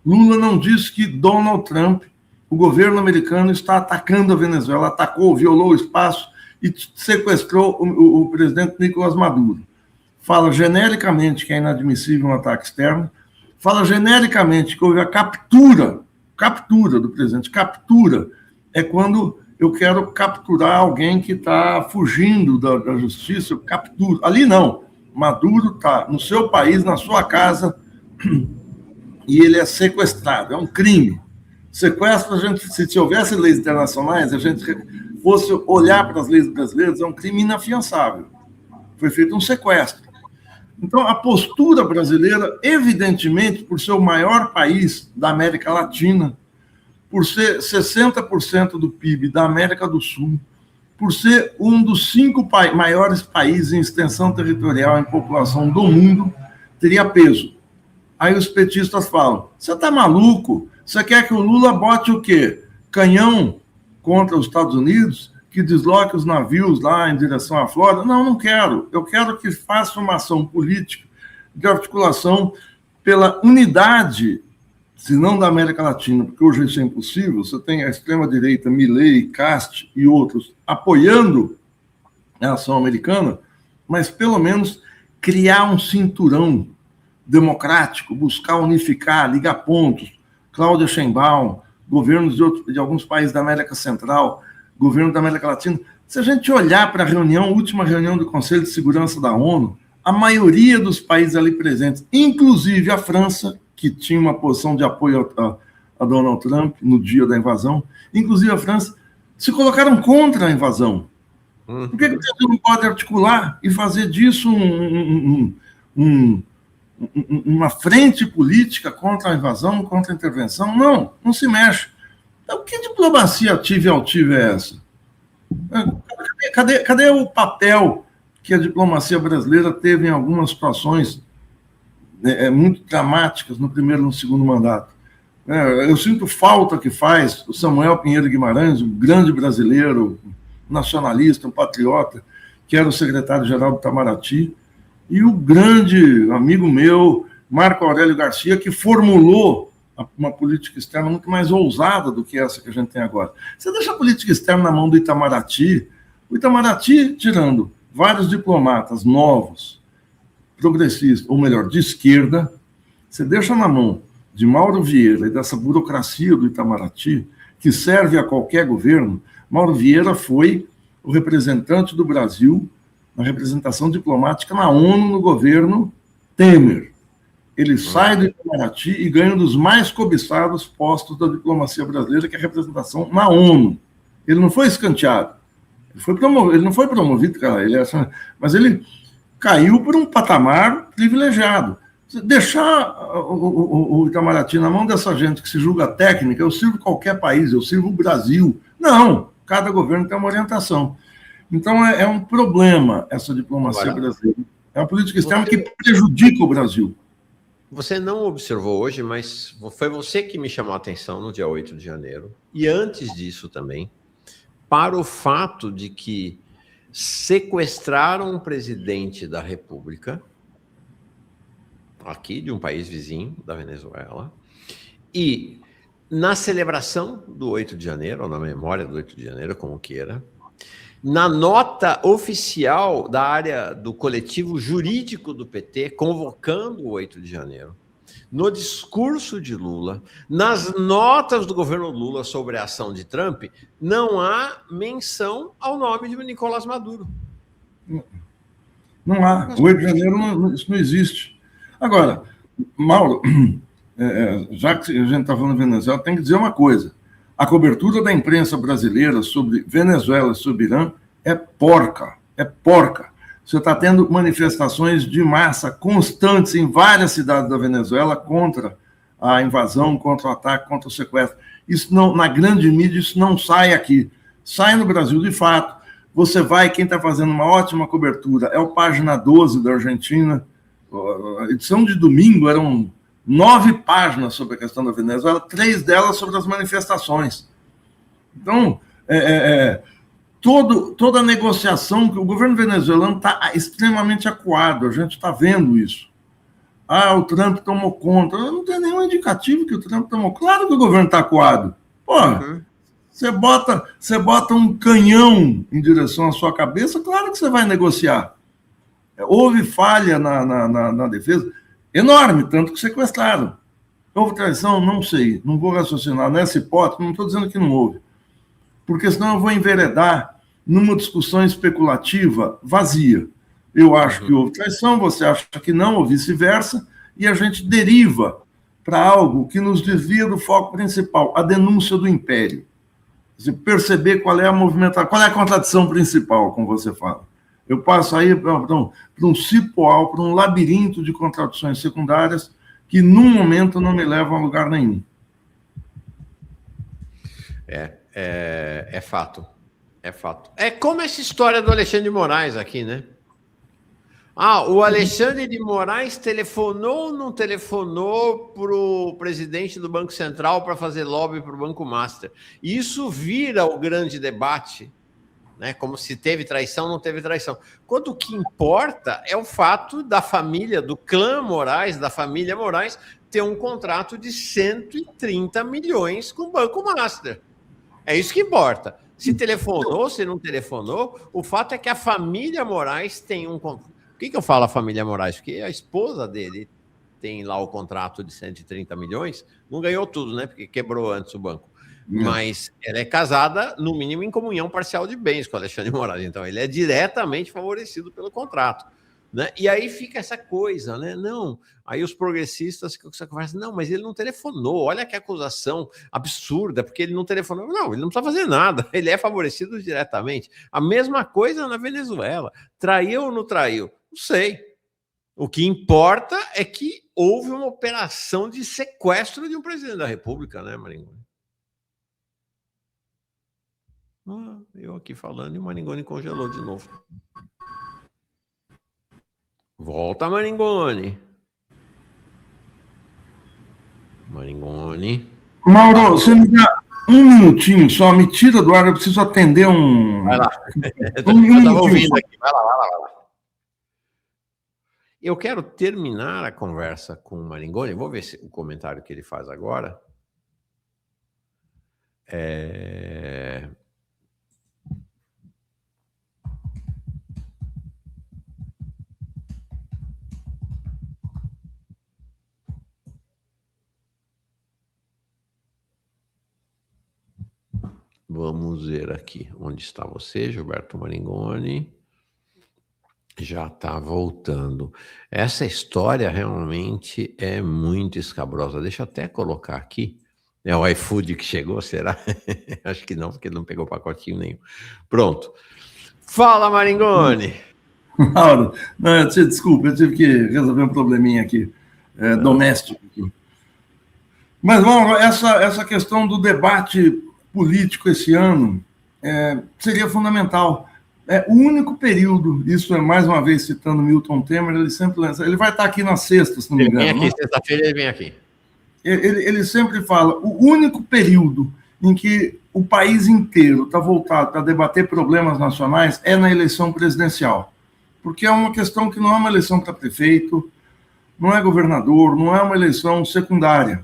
Lula não disse que Donald Trump, o governo americano, está atacando a Venezuela, atacou, violou o espaço e sequestrou o presidente Nicolás Maduro. Fala genericamente que é inadmissível um ataque externo, fala genericamente que houve a captura do presidente. Captura é quando eu quero capturar alguém que está fugindo da justiça, eu capturo. Ali não, Maduro está no seu país, na sua casa, e ele é sequestrado, é um crime. Sequestro, se houvesse leis internacionais, a gente fosse olhar para as leis brasileiras, é um crime inafiançável. Foi feito um sequestro. Então, a postura brasileira, evidentemente, por ser o maior país da América Latina, por ser 60% do PIB da América do Sul, por ser um dos 5 maiores países em extensão territorial, em população do mundo, teria peso. Aí os petistas falam: você está maluco? Você quer que o Lula bote o quê? Canhão contra os Estados Unidos, que desloque os navios lá em direção à Flórida? Não, não quero. Eu quero que faça uma ação política de articulação pela unidade, se não da América Latina, porque hoje isso é impossível. Você tem a extrema-direita, Milei, Cast e outros apoiando a ação americana, mas pelo menos criar um cinturão democrático, buscar unificar, ligar pontos. Cláudia Sheinbaum, governos de alguns países da América Central, governo da América Latina, Se a gente olhar para a última reunião do Conselho de Segurança da ONU, a maioria dos países ali presentes, inclusive a França, que tinha uma posição de apoio a Donald Trump no dia da invasão, inclusive a França, se colocaram contra a invasão. Por que o Brasil não pode articular e fazer disso uma frente política contra a invasão, contra a intervenção? Não, não se mexe. Então, que diplomacia ativa e altiva é essa? Cadê o papel que a diplomacia brasileira teve em algumas situações muito dramáticas no primeiro e no segundo mandato? Eu sinto falta que faz o Samuel Pinheiro Guimarães, um grande brasileiro, nacionalista, um patriota, que era o secretário-geral do Itamaraty, e o grande amigo meu, Marco Aurélio Garcia, que formulou uma política externa muito mais ousada do que essa que a gente tem agora. Você deixa a política externa na mão do Itamaraty, o Itamaraty, tirando vários diplomatas novos, progressistas, ou melhor, de esquerda, você deixa na mão de Mauro Vieira e dessa burocracia do Itamaraty, que serve a qualquer governo. Mauro Vieira foi o representante do Brasil na representação diplomática na ONU no governo Temer. Ele sai do Itamaraty e ganha um dos mais cobiçados postos da diplomacia brasileira, que é a representação na ONU. Ele não foi escanteado. Ele não foi promovido, cara, mas ele caiu por um patamar privilegiado. Deixar o Itamaraty na mão dessa gente que se julga técnica, eu sirvo qualquer país, eu sirvo o Brasil. Não, cada governo tem uma orientação. Então é um problema essa diplomacia brasileira. É uma política externa que prejudica o Brasil. Você não observou hoje, mas foi você que me chamou a atenção no dia 8 de janeiro, e antes disso também, para o fato de que sequestraram um presidente da República, aqui de um país vizinho, da Venezuela, e na celebração do 8 de janeiro, ou na memória do 8 de janeiro, como queira, na nota oficial da área do coletivo jurídico do PT, convocando o 8 de janeiro, no discurso de Lula, nas notas do governo Lula sobre a ação de Trump, não há menção ao nome de Nicolás Maduro. Não há. O 8 de janeiro, isso não existe. Agora, Mauro, já que a gente está falando de Venezuela, tem que dizer uma coisa. A cobertura da imprensa brasileira sobre Venezuela e sobre Irã é porca, é porca. Você está tendo manifestações de massa constantes em várias cidades da Venezuela contra a invasão, contra o ataque, contra o sequestro. Isso não, na grande mídia, isso não sai aqui. Sai no Brasil de fato. Você vai, quem está fazendo uma ótima cobertura é o Página 12 da Argentina. A edição de domingo eram 9 páginas sobre a questão da Venezuela, 3 delas sobre as manifestações. Então, toda a negociação, que o governo venezuelano está extremamente acuado, a gente está vendo isso. O Trump tomou conta. Não tem nenhum indicativo que o Trump tomou. Claro que o governo está acuado. Você bota um canhão em direção à sua cabeça, claro que você vai negociar. Houve falha na defesa enorme, tanto que sequestraram. Houve traição? Não sei. Não vou raciocinar nessa hipótese, não estou dizendo que não houve. Porque senão eu vou enveredar numa discussão especulativa vazia. Eu acho que houve traição, você acha que não, ou vice-versa, e a gente deriva para algo que nos desvia do foco principal, a denúncia do império. Você perceber qual é a movimentação, qual é a contradição principal, como você fala. Eu passo aí para um cipoal, para um labirinto de contradições secundárias que, num momento, não me levam a lugar nenhum. É fato. É fato. É como essa história do Alexandre de Moraes aqui, né? O Alexandre de Moraes telefonou ou não telefonou para o presidente do Banco Central para fazer lobby para o Banco Master? Isso vira o grande debate, né? Como se teve traição ou não teve traição. Quando o que importa é o fato da família, do clã Moraes, da família Moraes, ter um contrato de 130 milhões com o Banco Master. É isso que importa. Se telefonou, se não telefonou, o fato é que a família Moraes tem um... Por que eu falo a família Moraes? Porque a esposa dele tem lá o contrato de 130 milhões, não ganhou tudo, né? Porque quebrou antes o banco. Mas ela é casada, no mínimo, em comunhão parcial de bens com Alexandre de Moraes. Então, ele é diretamente favorecido pelo contrato. Né? E aí fica essa coisa, né? Não, aí os progressistas ficam com essa conversa, não, mas ele não telefonou, olha que acusação absurda, porque ele não telefonou. Não, ele não precisa fazer nada, ele é favorecido diretamente. A mesma coisa na Venezuela. Traiu ou não traiu? Não sei. O que importa é que houve uma operação de sequestro de um presidente da República, né, Maringoni? Eu aqui falando e o Maringoni congelou de novo. Volta, Maringoni. Maringoni. Mauro, você me dá um minutinho só, me tira do ar, eu preciso atender um... Vai lá. Eu estava ouvindo aqui. Vai lá. Eu quero terminar a conversa com o Maringoni. Vou ver o comentário que ele faz agora. Vamos ver aqui. Onde está você, Gilberto Maringoni? Já está voltando. Essa história realmente é muito escabrosa. Deixa eu até colocar aqui. É o iFood que chegou, será? Acho que não, porque ele não pegou pacotinho nenhum. Pronto. Fala, Maringoni! Mauro, desculpa, eu tive que resolver um probleminha aqui, doméstico. Aqui. Mas, Mauro, essa questão do debate político esse ano seria fundamental. O único período, isso é mais uma vez citando Milton Temer, ele sempre lança, ele vai estar aqui na sexta, se não me engano. Ele vem aqui, sexta-feira ele vem aqui. Ele sempre fala, o único período em que o país inteiro está voltado para debater problemas nacionais é na eleição presidencial. Porque é uma questão que não é uma eleição para prefeito, não é governador, não é uma eleição secundária.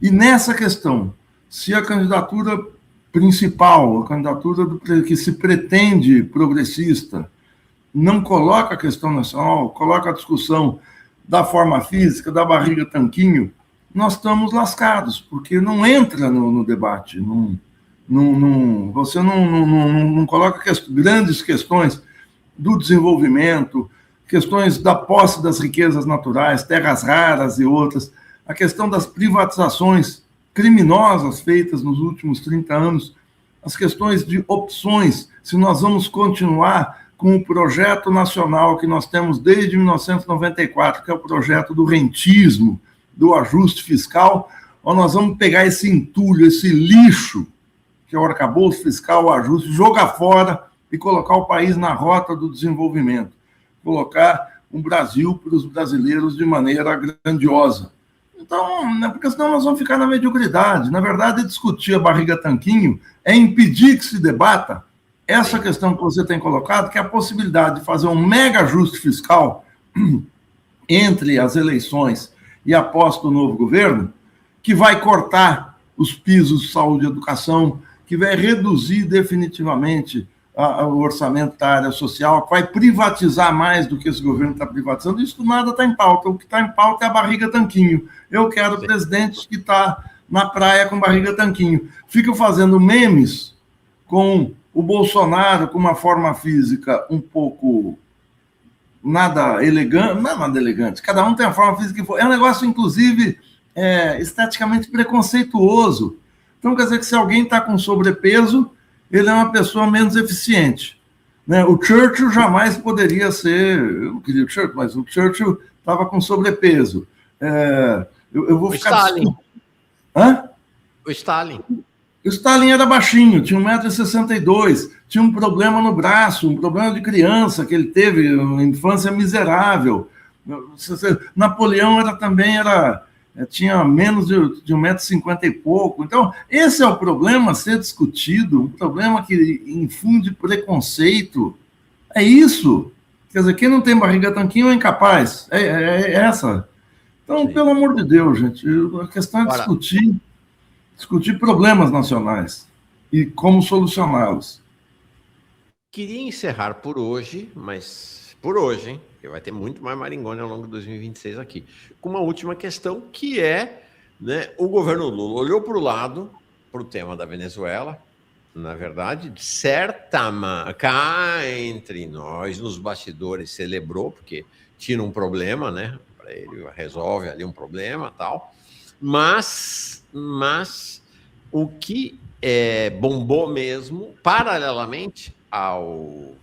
E nessa questão, se a candidatura principal, a candidatura que se pretende progressista, não coloca a questão nacional, coloca a discussão da forma física, da barriga tanquinho, nós estamos lascados, porque não entra no debate, você não coloca grandes questões do desenvolvimento, questões da posse das riquezas naturais, terras raras e outras, a questão das privatizações criminosas feitas nos últimos 30 anos, as questões de opções, se nós vamos continuar com o projeto nacional que nós temos desde 1994, que é o projeto do rentismo, do ajuste fiscal, ou nós vamos pegar esse entulho, esse lixo, que é o arcabouço fiscal, o ajuste, jogar fora e colocar o país na rota do desenvolvimento, colocar um Brasil para os brasileiros de maneira grandiosa. Então, porque senão nós vamos ficar na mediocridade. Na verdade, discutir a barriga tanquinho é impedir que se debata essa questão que você tem colocado, que é a possibilidade de fazer um mega ajuste fiscal entre as eleições e a posse do novo governo, que vai cortar os pisos de saúde e educação, que vai reduzir definitivamente o orçamento da área social, que vai privatizar mais do que esse governo está privatizando. Isso nada está em pauta. O que está em pauta é a barriga tanquinho. Eu quero presidente que está na praia com barriga tanquinho. Fica fazendo memes com o Bolsonaro com uma forma física um pouco nada elegante, não é nada elegante, cada um tem a forma física que for. É um negócio, inclusive, esteticamente preconceituoso. Então, quer dizer que se alguém está com sobrepeso, ele é uma pessoa menos eficiente. Né? O Churchill jamais poderia ser... Eu não queria o Churchill, mas o Churchill estava com sobrepeso. Eu vou ficar... Stalin. Hã? O Stalin. O Stalin era baixinho, tinha 1,62 m, tinha um problema no braço, um problema de criança que ele teve, uma infância miserável. Napoleão tinha menos de 1,50 m e pouco. Então, esse é o problema a ser discutido, um problema que infunde preconceito. É isso. Quer dizer, quem não tem barriga tanquinho é incapaz. É essa. Então, pelo amor de Deus, gente, a questão é discutir problemas nacionais e como solucioná-los. Queria encerrar por hoje, mas por hoje, hein? Porque vai ter muito mais Maringoni ao longo de 2026 aqui, com uma última questão que é, né, o governo Lula olhou para o lado, para o tema da Venezuela. Na verdade, cá entre nós, nos bastidores, celebrou, porque tira um problema, né? Para ele, resolve ali um problema tal. Mas o que bombou mesmo, paralelamente ao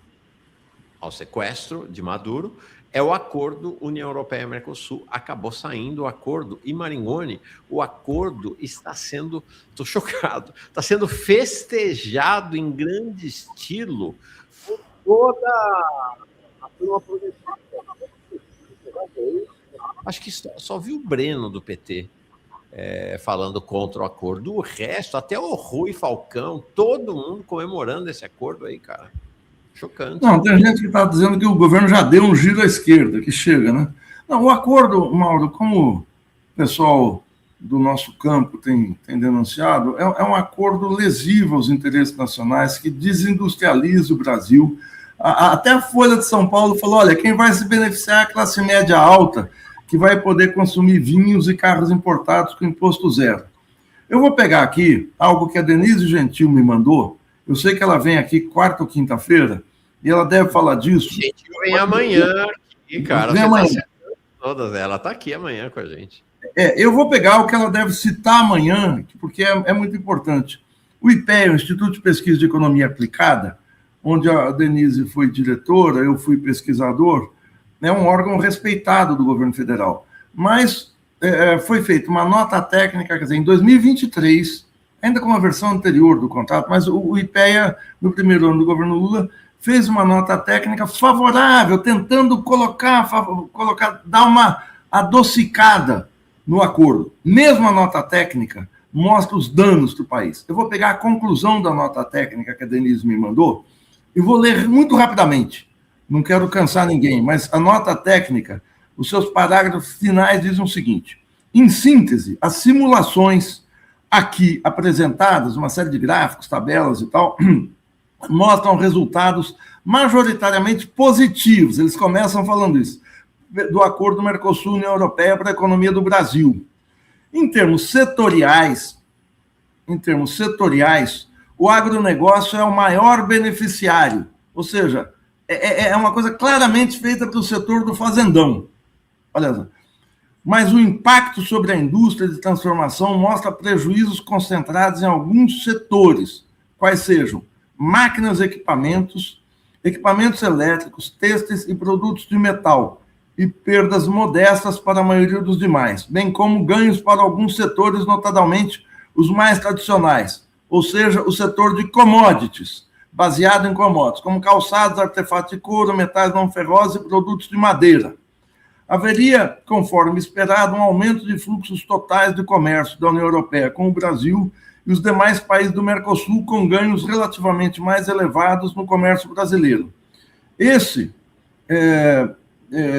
sequestro de Maduro, é o acordo União Europeia-Mercosul. Acabou saindo o acordo. E, Maringoni, o acordo está sendo, estou chocado, está sendo festejado em grande estilo por toda a turma progressista. Acho que só vi o Breno do PT falando contra o acordo. O resto, até o Rui Falcão, todo mundo comemorando esse acordo aí, cara. Chocante. Não, tem gente que está dizendo que o governo já deu um giro à esquerda, que chega, né? Não, o acordo, Mauro, como o pessoal do nosso campo tem denunciado, é um acordo lesivo aos interesses nacionais, que desindustrializa o Brasil. Até a Folha de São Paulo falou, olha, quem vai se beneficiar é a classe média alta, que vai poder consumir vinhos e carros importados com imposto zero. Eu vou pegar aqui algo que a Denise Gentil me mandou. Eu sei que ela vem aqui quarta ou quinta-feira, e ela deve falar disso. Gentil vem amanhã aqui, cara. Vem amanhã. Todas, ela está aqui amanhã com a gente. Eu vou pegar o que ela deve citar amanhã, porque é muito importante. O IPEA, o Instituto de Pesquisa de Economia Aplicada, onde a Denise foi diretora, eu fui pesquisador, é um órgão respeitado do governo federal. Mas foi feita uma nota técnica, quer dizer, em 2023, ainda com uma versão anterior do contrato, mas o IPEA, no primeiro ano do governo Lula, fez uma nota técnica favorável, tentando dar uma adocicada no acordo. Mesmo a nota técnica mostra os danos do país. Eu vou pegar a conclusão da nota técnica que a Denise me mandou e vou ler muito rapidamente. Não quero cansar ninguém, mas a nota técnica, os seus parágrafos finais dizem o seguinte: em síntese, as simulações aqui apresentadas, uma série de gráficos, tabelas e tal, mostram resultados majoritariamente positivos. Eles começam falando isso, do acordo Mercosul-União Europeia para a economia do Brasil. Em termos setoriais, o agronegócio é o maior beneficiário, ou seja, é uma coisa claramente feita para o setor do fazendão. Olha só. Mas o impacto sobre a indústria de transformação mostra prejuízos concentrados em alguns setores, quais sejam máquinas e equipamentos elétricos, têxteis e produtos de metal, e perdas modestas para a maioria dos demais, bem como ganhos para alguns setores, notadamente os mais tradicionais, ou seja, o setor de commodities, baseado em commodities, como calçados, artefatos de couro, metais não ferrosos e produtos de madeira. Haveria, conforme esperado, um aumento de fluxos totais de comércio da União Europeia com o Brasil e os demais países do Mercosul, com ganhos relativamente mais elevados no comércio brasileiro. Esse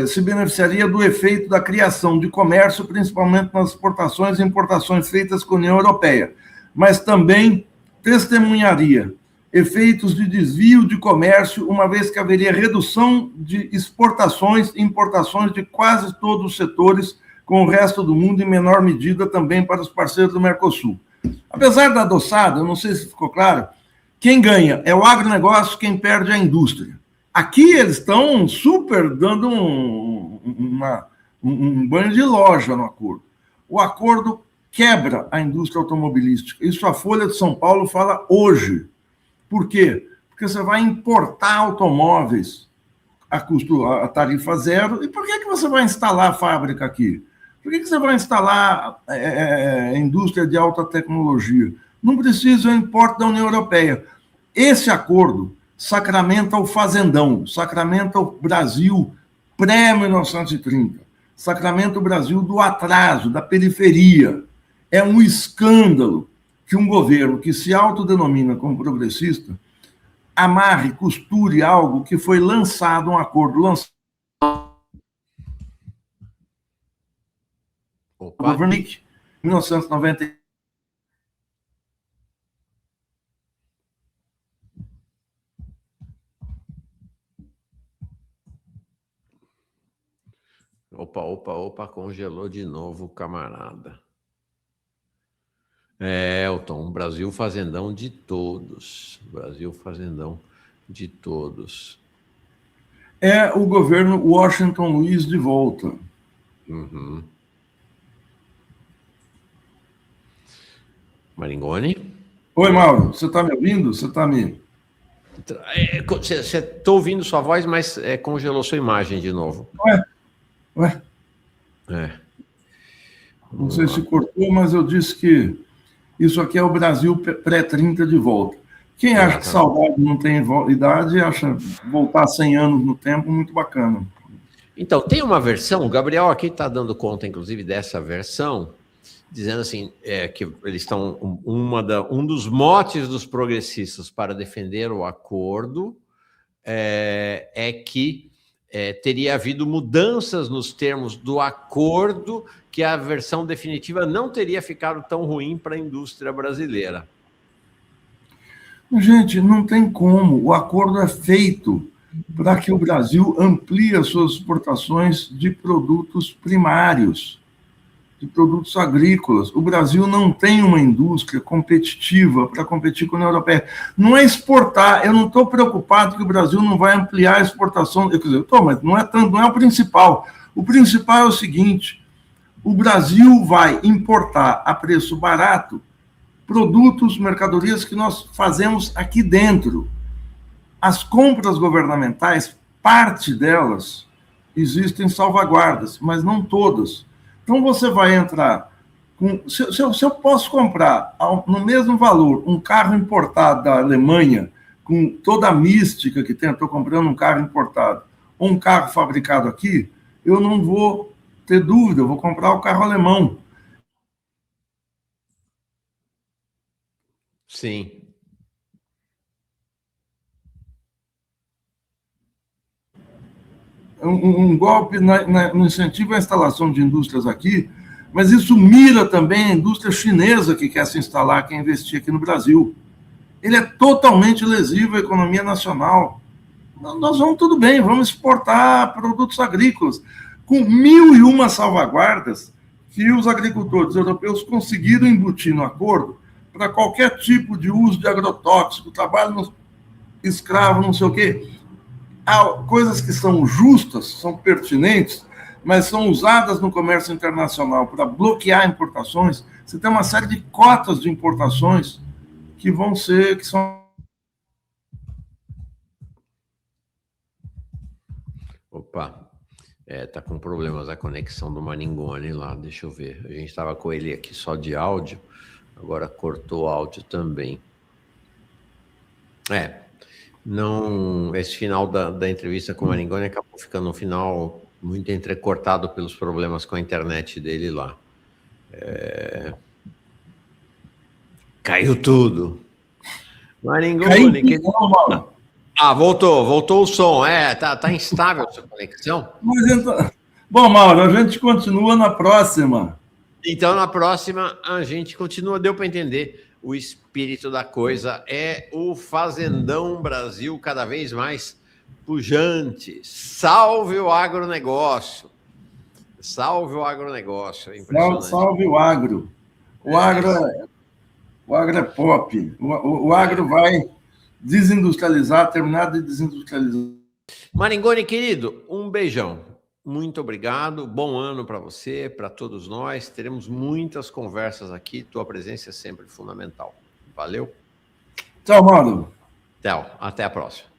se beneficiaria do efeito da criação de comércio, principalmente nas exportações e importações feitas com a União Europeia, mas também testemunharia efeitos de desvio de comércio, uma vez que haveria redução de exportações e importações de quase todos os setores com o resto do mundo, em menor medida também para os parceiros do Mercosul. Apesar da adoçada, eu não sei se ficou claro, quem ganha é o agronegócio, quem perde é a indústria. Aqui eles estão super dando um banho de loja no acordo. O acordo quebra a indústria automobilística. Isso a Folha de São Paulo fala hoje. Por quê? Porque você vai importar automóveis a tarifa zero. E por que você vai instalar a fábrica aqui? Por que você vai instalar indústria de alta tecnologia? Não precisa, eu importo da União Europeia. Esse acordo sacramenta o fazendão, sacramenta o Brasil pré-1930, sacramenta o Brasil do atraso, da periferia. É um escândalo que um governo que se autodenomina como progressista amarre, costure algo que foi lançado, um acordo lançado no governo em 1990. Opa, congelou de novo o camarada. Elton, Brasil fazendão de todos. Brasil fazendão de todos. É o governo Washington Luiz de volta. Uhum. Maringoni? Oi, Mauro, você está me ouvindo? Você está me... Estou ouvindo sua voz, mas congelou sua imagem de novo. Ué? Não sei se cortou, mas eu disse que isso aqui é o Brasil pré-30 de volta. Quem acha que saudade não tem idade, acha voltar 100 anos no tempo muito bacana. Então, tem uma versão, o Gabriel aqui está dando conta, inclusive, dessa versão, dizendo assim, que eles estão... Um dos motes dos progressistas para defender o acordo que teria havido mudanças nos termos do acordo, que a versão definitiva não teria ficado tão ruim para a indústria brasileira. Gente, não tem como. O acordo é feito para que o Brasil amplie as suas exportações de produtos primários, de produtos agrícolas. O Brasil não tem uma indústria competitiva para competir com a União Europeia. Não é exportar. Eu não estou preocupado que o Brasil não vai ampliar a exportação. Quer dizer, eu estou, mas não é o principal. O principal é o seguinte: o Brasil vai importar a preço barato produtos, mercadorias que nós fazemos aqui dentro. As compras governamentais, parte delas, existem salvaguardas, mas não todas. Então, você vai entrar com... Se eu posso comprar, no mesmo valor, um carro importado da Alemanha, com toda a mística que tem, estou comprando um carro importado, ou um carro fabricado aqui, eu não vou ter dúvida, eu vou comprar o carro alemão. Sim. Um golpe no incentivo à instalação de indústrias aqui, mas isso mira também a indústria chinesa que quer se instalar, quer investir aqui no Brasil. Ele é totalmente lesivo à economia nacional. Nós vamos tudo bem, vamos exportar produtos agrícolas, com 1001 salvaguardas que os agricultores europeus conseguiram embutir no acordo para qualquer tipo de uso de agrotóxico, trabalho escravo, não sei o quê. Há coisas que são justas, são pertinentes, mas são usadas no comércio internacional para bloquear importações. Você tem uma série de cotas de importações que são... Opa, tá com problemas a conexão do Maringoni lá, deixa eu ver. A gente estava com ele aqui só de áudio, agora cortou o áudio também. Não, esse final da entrevista com o Maringoni acabou ficando um final muito entrecortado pelos problemas com a internet dele lá. Caiu tudo. Maringoni... voltou o som. Tá instável a sua conexão? Mas então... Bom, Mauro, a gente continua na próxima. Então, na próxima, a gente continua. Deu para entender. O espírito da coisa é o Fazendão Brasil cada vez mais pujante. Salve o agronegócio. Salve o agronegócio. É salve o agro. O agro é pop. O agro vai desindustrializar, terminar de desindustrializar. Maringoni, querido, um beijão. Muito obrigado. Bom ano para você, para todos nós. Teremos muitas conversas aqui. Tua presença é sempre fundamental. Valeu. Tchau, Mauro. Tchau. Até a próxima.